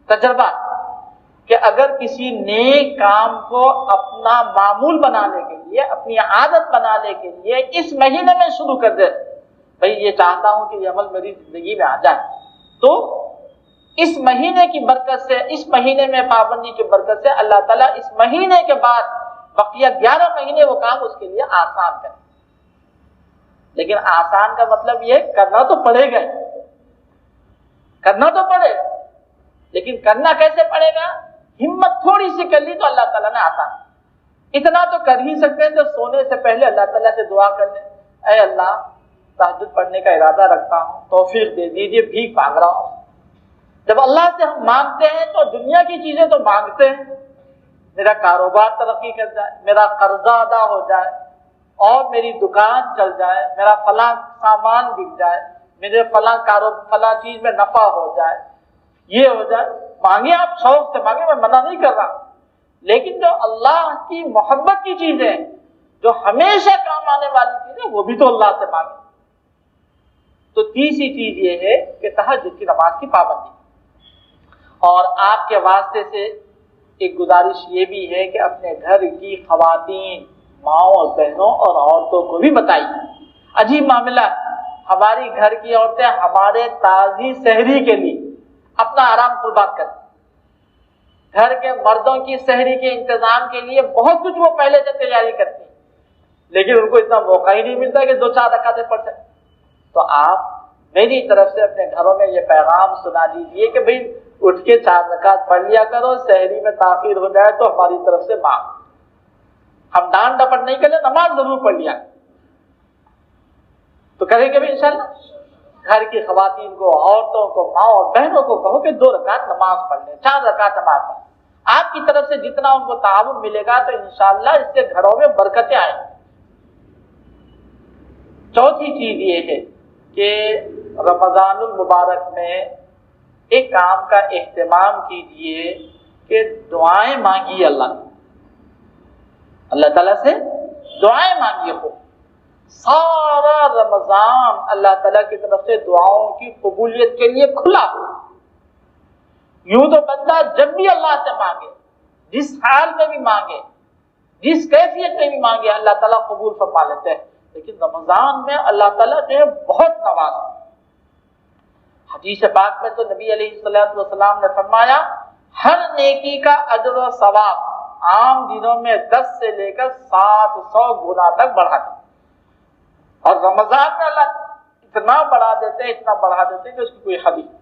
تجربہ، کہ اگر کسی نیک کام کو اپنا معمول بنانے کے لیے، اپنی عادت بنانے کے لیے اس مہینے میں شروع کر دے، بھئی یہ چاہتا ہوں کہ یہ عمل میری زندگی میں آ جائے، تو اس مہینے کی برکت سے، اس مہینے میں پابندی کی برکت سے اللہ تعالیٰ اس مہینے کے بعد بقیہ 11 مہینے وہ کام اس کے لیے آسان کرے۔ لیکن آسان کا مطلب یہ کرنا تو پڑے گا، کرنا تو پڑے، لیکن کرنا کیسے پڑے گا؟ ہمت تھوڑی سی کر لی تو اللہ تعالیٰ نے آسان، اتنا تو کر ہی سکتے ہیں تو سونے سے پہلے اللہ تعالیٰ سے دعا کر لیں، اے اللہ تہجد پڑھنے کا ارادہ رکھتا ہوں، توفیق دے دیجیے، بھیک مانگ رہا ہوں، جب اللہ سے ہم مانگتے ہیں تو دنیا کی چیزیں تو مانگتے ہیں، میرا کاروبار ترقی کر جائے، میرا قرضہ ادا ہو جائے اور میری دکان چل جائے، میرا فلاں سامان بک جائے، میرے فلاں چیز میں نفع ہو جائے، یہ ہو جائے، مانگے آپ شوق سے مانگے، میں منع نہیں کر رہا، لیکن جو اللہ کی محبت کی چیزیں، جو ہمیشہ کام آنے والی چیزیں، وہ بھی تو اللہ سے مانگے۔ تو تیسری چیز یہ ہے کہ تہجد کی نماز کی پابندی، اور آپ کے واسطے سے ایک گزارش یہ بھی ہے کہ اپنے گھر کی خواتین، ماؤں اور بہنوں اور عورتوں کو بھی بتائیے۔ عجیب معاملہ، ہماری گھر کی عورتیں ہمارے تازی سحری کے لیے اپنا آرام قربان کرتی، گھر کے مردوں کی سحری کے انتظام کے لیے بہت کچھ وہ پہلے سے تیاری کرتی ہیں، لیکن ان کو اتنا موقع ہی نہیں ملتا کہ 2-4 رکعتیں پڑھ سکیں۔ تو آپ میری طرف سے اپنے گھروں میں یہ پیغام سنا دیجیے کہ بھئی اٹھ کے 4 رکعت پڑھ لیا کرو، سحری میں تاخیر ہو جائے تو ہماری طرف سے معاف، ہم ڈانٹ ڈپٹ نہیں کریں، نماز ضرور پڑھ لیا تو کریں گے بھی انشاءاللہ۔ گھر کی خواتین کو، عورتوں کو، ماں اور بہنوں کو کہو کہ 2 رکعت نماز پڑھ لیں، 4 رکعت نماز پڑھ لیں۔ آپ کی طرف سے جتنا ان کو تعاون ملے گا تو انشاءاللہ اس سے گھروں میں برکتیں آئیں گی۔ چوتھی چیز یہ ہے کہ رمضان المبارک میں ایک کام کا اہتمام کیجئے کہ دعائیں مانگیے، اللہ تعالیٰ سے دعائیں مانگیے۔ ہو سارا رمضان اللہ تعالیٰ کی طرف سے دعاؤں کی قبولیت کے لیے کھلا ہو۔ یوں تو بندہ جب بھی اللہ سے مانگے، جس حال میں بھی مانگے، جس کیفیت میں بھی مانگے، اللہ تعالیٰ قبول فرما لیتے ہیں، لیکن رمضان میں اللہ تعالیٰ جو ہے بہت نوازتا ہے۔ حدیث پاک میں تو نبی علیہ الصلوۃ والسلام نے فرمایا ہر نیکی کا اجر و ثواب عام دنوں میں 10 سے لے کر 700 گنا تک بڑھا دیتے، اور رمضان میں اللہ اتنا بڑھا دیتے ہیں کہ اس کی کوئی حد نہیں۔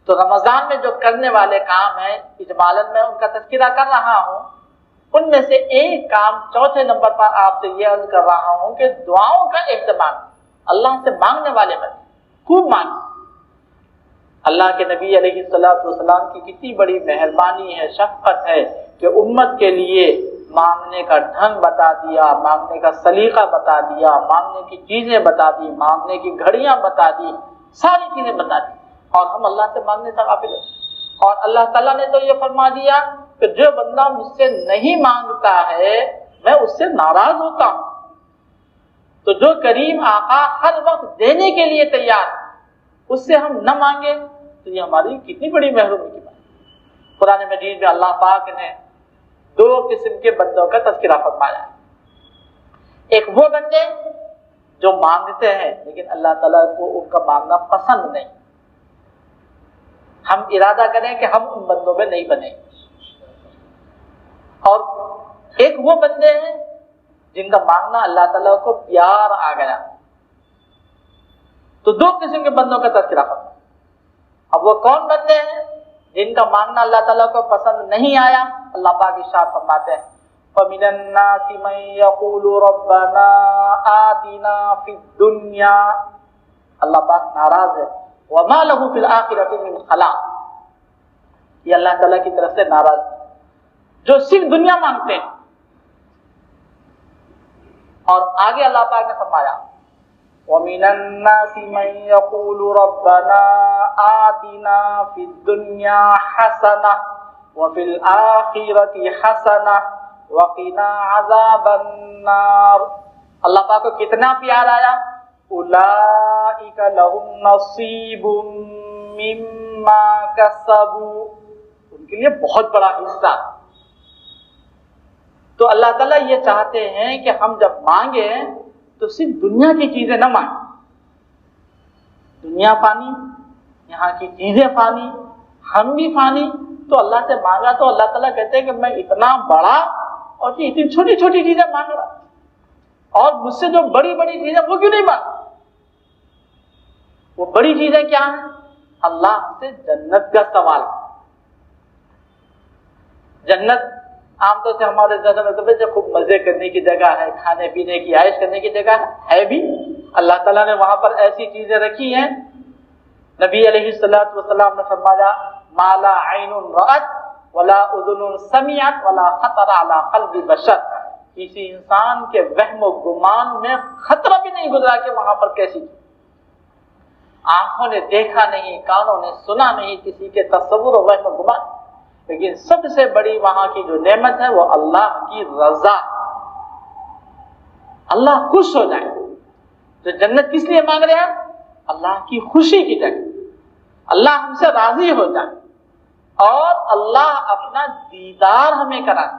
تو رمضان میں جو کرنے والے کام ہیں، اجمالاً میں ان کا تذکرہ کر رہا ہوں، ان میں سے ایک کام 4 نمبر پر آپ سے یہ عرض کر رہا ہوں کہ دعاؤں کا اہتمام، اللہ سے مانگنے والے بندے خوب مانگیں۔ اللہ کے نبی علیہ الصلوۃ والسلام کی کتنی بڑی مہربانی ہے، شفقت ہے کہ امت کے لیے مانگنے کا ڈھنگ بتا دیا، مانگنے کا سلیقہ بتا دیا، مانگنے کی چیزیں بتا دی، مانگنے کی گھڑیاں بتا دی، ساری چیزیں بتا دی، اور ہم اللہ سے مانگنے سے غافل ہیں۔ اور اللہ تعالیٰ نے تو یہ فرما دیا کہ جو بندہ مجھ سے نہیں مانگتا ہے میں اس سے ناراض ہوتا ہوں۔ تو جو کریم آقا ہر وقت دینے کے لیے تیار ہے، اس سے ہم نہ مانگے تو یہ ہماری کتنی بڑی محرومی کی بات ہے۔ قرآن مجید میں اللہ پاک نے 2 قسم کے بندوں کا تذکرہ فرمایا ہے۔ ایک وہ بندے جو مانگتے ہیں لیکن اللہ تعالیٰ کو ان کا مانگنا پسند نہیں، ہم ارادہ کریں کہ ہم ان بندوں میں نہیں بنیں۔ اور ایک وہ بندے ہیں جن کا مانگنا اللہ تعالیٰ کو پیار آ گیا۔ تو 2 قسم کے بندوں کا تذکرہ فرمایا۔ اب وہ کون بندے ہیں جن کا مانگنا اللہ تعالیٰ کو پسند نہیں آیا؟ اللہ پاک ارشاد فرماتے ہیں فَمِنَ النَّاسِ مَن يَقُولُ رَبَّنَا آتِنَا فِي الدُّنْيَا، اللہ پاک ناراض ہے، وَمَا لَهُ فِي الْآخِرَةِ مِنْ خَلَاقٍ، یہ اللہ تعالیٰ کی طرف سے ناراض ہے جو صرف دنیا مانگتے ہیں۔ اور آگے اللہ پاک نے فرمایا وَمِنَ النَّاسِ مَن يَقُولُ رَبَّنَا آتِنَا فِي الدُّنْيَا حَسَنَةً وَفِي الْآخِرَةِ حَسَنَةً وَقِنَا عَذَابَ النَّارِ۔ اللہ پاک کو کتنا پیار آیا، أُولَئِكَ لَهُمْ نَصِيبٌ مِّمَّا كَسَبُوا، ان کے لیے بہت بڑا حصہ۔ تو اللہ تعالیٰ یہ چاہتے ہیں کہ ہم جب مانگیں تو صرف دنیا کی چیزیں نہ مانگیں، دنیا فانی، یہاں کی چیزیں فانی، ہم بھی فانی۔ تو اللہ سے مانگا تو اللہ تعالیٰ کہتے ہیں کہ میں اتنا بڑا اور اتنی چھوٹی چھوٹی چیزیں مانگ رہا، اور مجھ سے جو بڑی بڑی چیزیں وہ کیوں نہیں مانگ؟ وہ بڑی چیزیں کیا ہیں؟ اللہ سے جنت کا سوال۔ جنت عام طور سے ہمارے ذہن میں تو خوب مزے کرنے کی جگہ ہے، کھانے پینے کی عائش کرنے کی جگہ ہے بھی۔ اللہ تعالیٰ نے وہاں پر ایسی چیزیں رکھی ہیں نبی علیہ الصلوۃ والسلام نے فرمایا مالا عین رأت ولا اذن سمعت ولا خطر علی قلب بشر، کسی انسان کے وہم و گمان میں خطرہ بھی نہیں گزرا کہ وہاں پر کیسی چیز، آنکھوں نے دیکھا نہیں، کانوں نے سنا نہیں کسی کے تصور و وہم و گمان، لیکن سب سے بڑی وہاں کی جو نعمت ہے وہ اللہ کی رضا، اللہ خوش ہو جائے۔ تو جنت کس لیے مانگ رہے ہیں؟ اللہ کی خوشی کی جگہ، اللہ ہم سے راضی ہو جائے اور اللہ اپنا دیدار ہمیں کرائے۔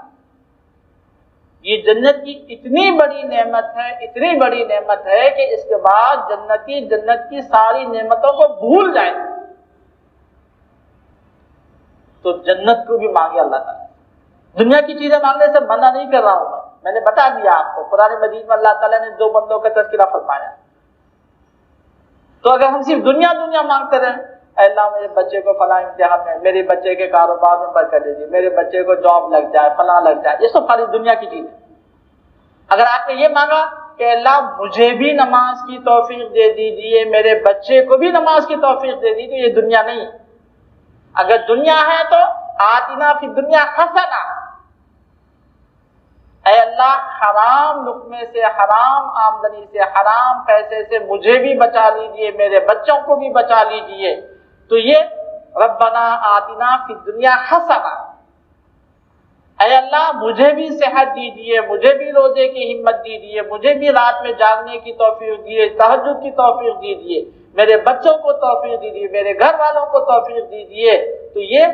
یہ جنت کی اتنی بڑی نعمت ہے، اتنی بڑی نعمت ہے کہ اس کے بعد جنتی جنت کی ساری نعمتوں کو بھول جائے تو جنت کو بھی مانگے اللہ تعالیٰ۔ دنیا کی چیزیں مانگنے سے منع نہیں کر رہا ہوں میں نے بتا دیا آپ کو، قرآن مجید میں اللہ تعالیٰ نے دو بندوں کا تذکرہ فرمایا۔ تو اگر ہم صرف دنیا دنیا مانگتے رہیں، اے اللہ میرے بچے کو فلاں امتحان میں، میرے بچے کے کاروبار میں برکت دے دی، میرے بچے کو جاب لگ جائے، فلاں لگ جائے، یہ سب ساری دنیا کی چیز ہے۔ اگر آپ نے یہ مانگا کہ اللہ مجھے بھی نماز کی توفیق دے دیجیے، میرے بچے کو بھی نماز کی توفیق دے دیجیے، تو یہ دنیا نہیں ہے۔ اگر دنیا ہے تو آتنا فی الدنیا حسنہ، اے اللہ حرام لقمے سے، حرام آمدنی سے، حرام پیسے سے مجھے بھی بچا لیجیے، میرے بچوں کو بھی بچا لیجیے۔ تو یہ ربنا آتنا فی الدنیا حسنہ، اے اللہ مجھے بھی صحت دیجیے، مجھے بھی روزے کی ہمت دیجیے، مجھے بھی رات میں جاگنے کی توفیق دیجیے، تہجد کی توفیق دیجیے، میرے بچوں کو توفیق دیجیے، میرے گھر والوں کو توفیق دیجیے۔ تو یہ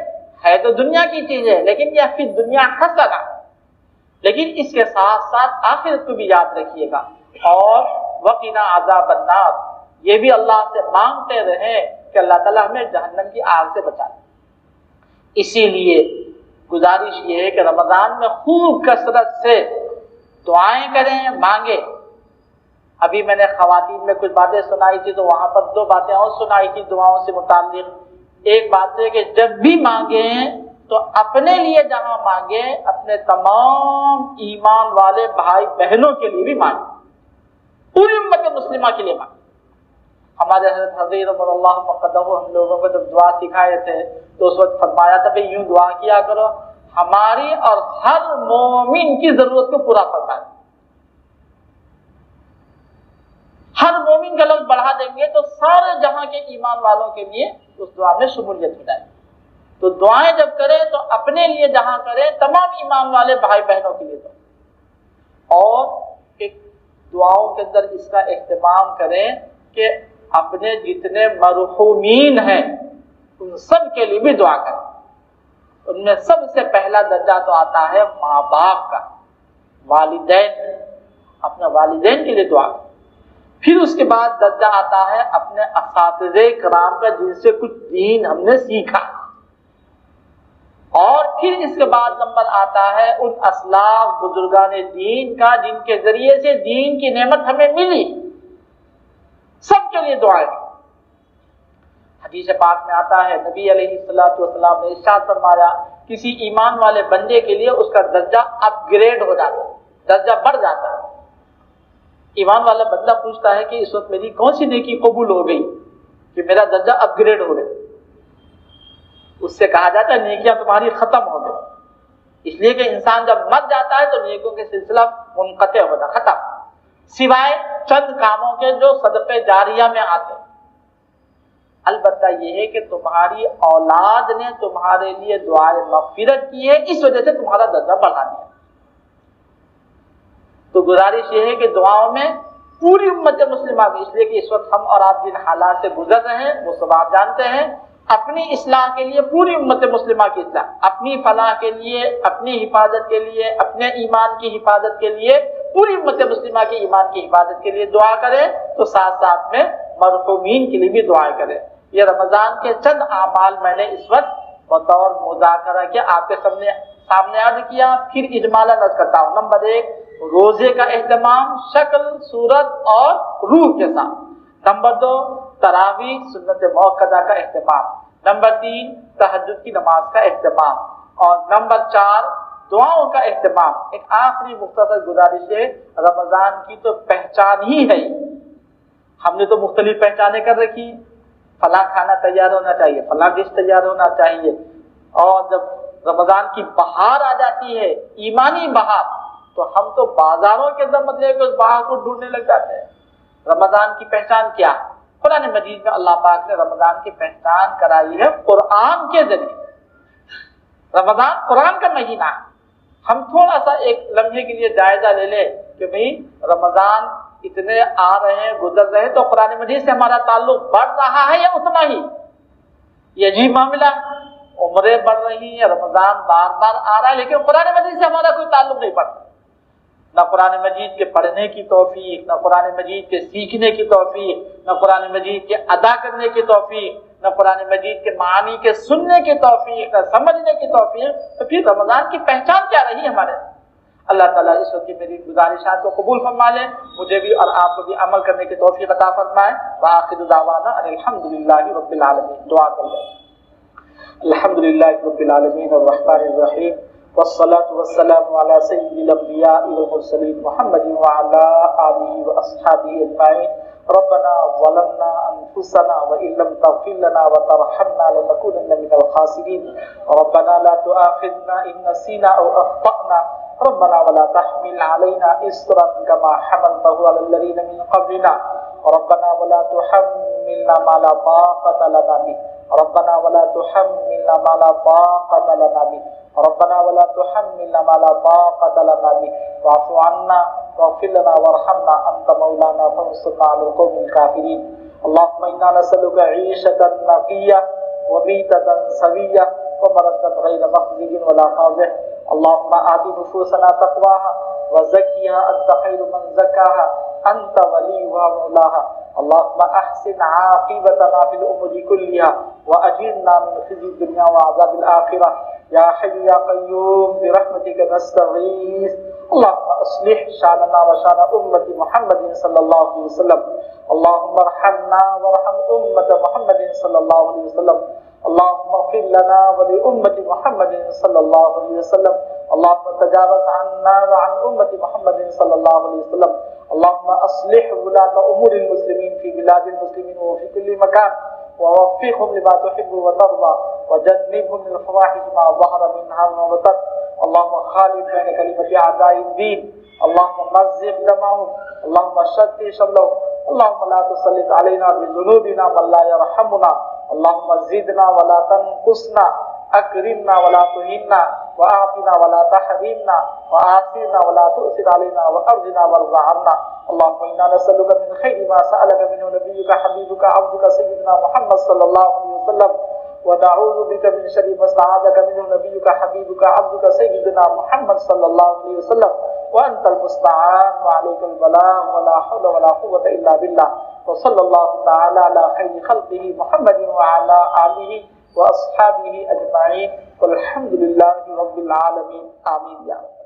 ہے تو دنیا کی چیز ہے، لیکن یہ فی الدنیا حسنہ، لیکن اس کے ساتھ ساتھ آخرت کو بھی یاد رکھیے گا۔ اور وقنا عذاب النار، یہ بھی اللہ سے مانگتے رہیں کہ اللہ تعالیٰ ہمیں جہنم کی آگ سے بچائے۔ اسی لیے گزارش یہ ہے کہ رمضان میں خوب کثرت سے دعائیں کریں، مانگیں۔ ابھی میں نے خواتین میں کچھ باتیں سنائی تھی، تو وہاں پر دو باتیں اور سنائی تھی دعاؤں سے متعلق۔ ایک بات ہے کہ جب بھی مانگیں تو اپنے لیے جہاں مانگے، اپنے تمام ایمان والے بھائی بہنوں کے لیے بھی مانگے، پوری امت مسلمہ کے لیے مانگے۔ ہمارے حضرت حضیر رضی اللہ مقدہ ہم لوگوں کو جب دعا سکھائے تھے تو اس وقت فرمایا تھا کہ یوں دعا کیا کرو، ہماری اور ہر مومن کی ضرورت کو پورا فرمائے۔ ہر مومن کا لفظ بڑھا دیں گے تو سارے جہاں کے ایمان والوں کے لیے اس دعا میں شمولیت ہو جائے۔ تو دعائیں جب کریں تو اپنے لیے جہاں کریں، تمام ایمان والے بھائی بہنوں کے لیے دعا۔ اور ایک دعاؤں کے اندر اس کا اہتمام کریں کہ اپنے جتنے مرحومین ہیں ان سب کے لیے بھی دعا کریں۔ ان میں سب سے پہلا درجہ تو آتا ہے ماں باپ کا، والدین، اپنے والدین کے لیے دعا کریں۔ پھر اس کے بعد درجہ آتا ہے اپنے اساتذہ کرام کا، جن سے کچھ دین ہم نے سیکھا۔ اور پھر اس کے بعد نمبر آتا ہے ان اسلاف بزرگان دین کا، جن کے ذریعے سے دین کی نعمت ہمیں ملی۔ سب کے لیے دعائیں۔ حدیث پاک میں آتا ہے نبی علیہ الصلوۃ والسلام نے ارشاد فرمایا، کسی ایمان والے بندے کے لیے اس کا درجہ اپ گریڈ ہو جاتا ہے، درجہ بڑھ جاتا ہے۔ ایمان والا بندہ پوچھتا ہے کہ اس وقت میری کون سی نیکی قبول ہو گئی کہ میرا درجہ اپ گریڈ ہو گیا؟ اس سے کہا جاتا ہے نیکیاں تمہاری ختم ہو گئی، اس لیے کہ انسان جب مر جاتا ہے تو نیکیوں کے سلسلہ منقطع ہوتا، ختم، سوائے چند کاموں کے جو صدقے جاریہ میں آتے ہیں۔ البتہ یہ ہے کہ تمہاری اولاد نے تمہارے لیے دعائے مغفرت کی ہے، اس وجہ سے تمہارا درجہ بڑھا دیا۔ تو گزارش یہ ہے کہ دعاؤں میں پوری امت مسلمہ کی، اس لیے کہ اس وقت ہم اور آپ جن حالات سے گزر رہے ہیں وہ سب آپ جانتے ہیں، اپنی اصلاح کے لیے، پوری امت مسلمہ کی اصلاح، اپنی فلاح کے لیے، اپنی حفاظت کے لیے، اپنے ایمان کی حفاظت کے لیے، پوری امت مسلمہ کے ایمان کی حفاظت کے لیے دعا کریں، تو ساتھ ساتھ میں مرحومین کے لیے بھی دعائیں کریں۔ یہ رمضان کے چند اعمال میں نے اس وقت بطور مذاکرہ کے آپ کے سامنے عرض کیا، پھر اجمالاً عرض کرتا ہوں۔ نمبر 1 روزے کا اہتمام شکل، صورت اور روح کے ساتھ۔ نمبر 2 تراویح سنت موقدہ کا اہتمام۔ نمبر 3 تہجد کی نماز کا اہتمام۔ اور نمبر 4 دعاؤں کا اہتمام۔ ایک آخری مختصر گزارش ہے، رمضان کی تو پہچان ہی ہے، ہم نے تو مختلف پہچانیں کر رکھی، فلاں کھانا تیار ہونا چاہیے، فلاں ڈش تیار ہونا چاہیے. اور جب رمضان کی بہار آ جاتی ہے، ایمانی بہار، تو ہم تو بازاروں کے اندر مطلب اس بہار کو ڈھونڈنے لگ جاتے ہیں. رمضان کی پہچان کیا ہے؟ قرآن مجید میں اللہ پاک نے رمضان کی پہچان کرائی ہے قرآن کے ذریعے. رمضان قرآن کا مہینہ ہے. ہم تھوڑا سا ایک لمحے کے لیے جائزہ لے لیں کہ بھئی رمضان اتنے آ رہے ہیں، گزر رہے ہیں، تو قرآن مجید سے ہمارا تعلق بڑھ رہا ہے یا اتنا ہی؟ یہ عجیب معاملہ. عمریں بڑھ رہی ہیں، رمضان بار بار آ رہا ہے، لیکن قرآن مجید سے ہمارا کوئی تعلق نہیں پڑتا. نہ قرآن مجید کے پڑھنے کی توفیق، نہ قرآن مجید کے سیکھنے کی توفیق، نہ قرآن مجید کے ادا کرنے کی توفیق، نہ قرآن مجید کے معانی کے سننے کی توفیق، نہ سمجھنے کی توفیق. تو پھر رمضان کی پہچان کیا رہی ہمارے؟ اللہ تعالیٰ اس وقت کی میری گزارشات کو قبول فرما لے، مجھے بھی اور آپ کو بھی عمل کرنے کی توفیق عطا فرمائے. وآخر دعوانا ان الحمدللہ رب العالمین. دعا کر لیں. الحمدللہ رب العالمین الرحمن الرحیم والصلاة والسلام على سید الانبیاء والمرسلین محمد وعلى آلہ واصحابہ اجمعین. ربنا ظلمنا انفسنا وان لم تغفر لنا وترحمنا لنكونن من الخاسرین. ربنا لا تؤاخذنا ان نسینا او اخطأنا. ربنا ولا تحمل علينا إصرا كما حملته على الذين من قبلنا. ربنا ولا تحملنا ما لا طاقة لنا به. ربنا ولا تحملنا ما لا طاقة لنا به. ربنا ولا تحملنا ما لا طاقة لنا به. واعف عنا واغفر لنا وارحمنا أنت مولانا فانصرنا على القوم الكافرين. اللهم إنا نسألك عيشة نقية وميتة سوية ومردا غير مخزي ولا فاضح. اللهم آت نفوسنا تقواها وزكها أنت خير من زكاها أنت وليها ومولاها. اللهم أحسن عاقبتنا في الأمور كلها وأجرنا من خزي الدنيا وعذاب الآخرة. يا حي يا قيوم برحمتك نستغيث. اللهم أصلح شأننا وشأن أمة محمد صلى الله عليه وسلم. اللهم ارحمنا وارحم أمة محمد صلى الله عليه وسلم. اللهم اغفر لنا ولأمة محمد صلى الله عليه وسلم. اللهم تجاوز عنا وعن أمة محمد صلى الله عليه وسلم. اللهم أصلح ولاة أمور المسلمين في بلاد المسلمين وفي كل مكان ووفقهم لما تحب وترضى وجنبهم من الفواحش ما ظهر منها وما بطن. اللهم خالف بين كلمة أعداء الدين. اللهم مزق دمهم. اللهم شتت شملهم. اللهم لا تسلط علينا بذنوبنا من لا يرحمنا. اللهم زدنا ولا تنقصنا، أكرمنا ولا تهنا، وأعطنا ولا تحرمنا، وآثرنا ولا تؤثر علينا، وأرضنا وارض عنا. اللهم إنا نسألك من خير ما سألك منه نبيك حبيبك عبدك سيدنا محمد صلى الله عليه وسلم، ونعوذ بك من شر ما استعاذك منه نبيك حبيبك عبدك سيدنا محمد صلى الله عليه وسلم. وأنت المستعان وعليك البلاغ ولا حول ولا قوة إلا بالله. وصلى الله تعالى على خير خلقه محمد وعلى آله وأصحابه أجمعين والحمد لله رب العالمين. آمين يا رب.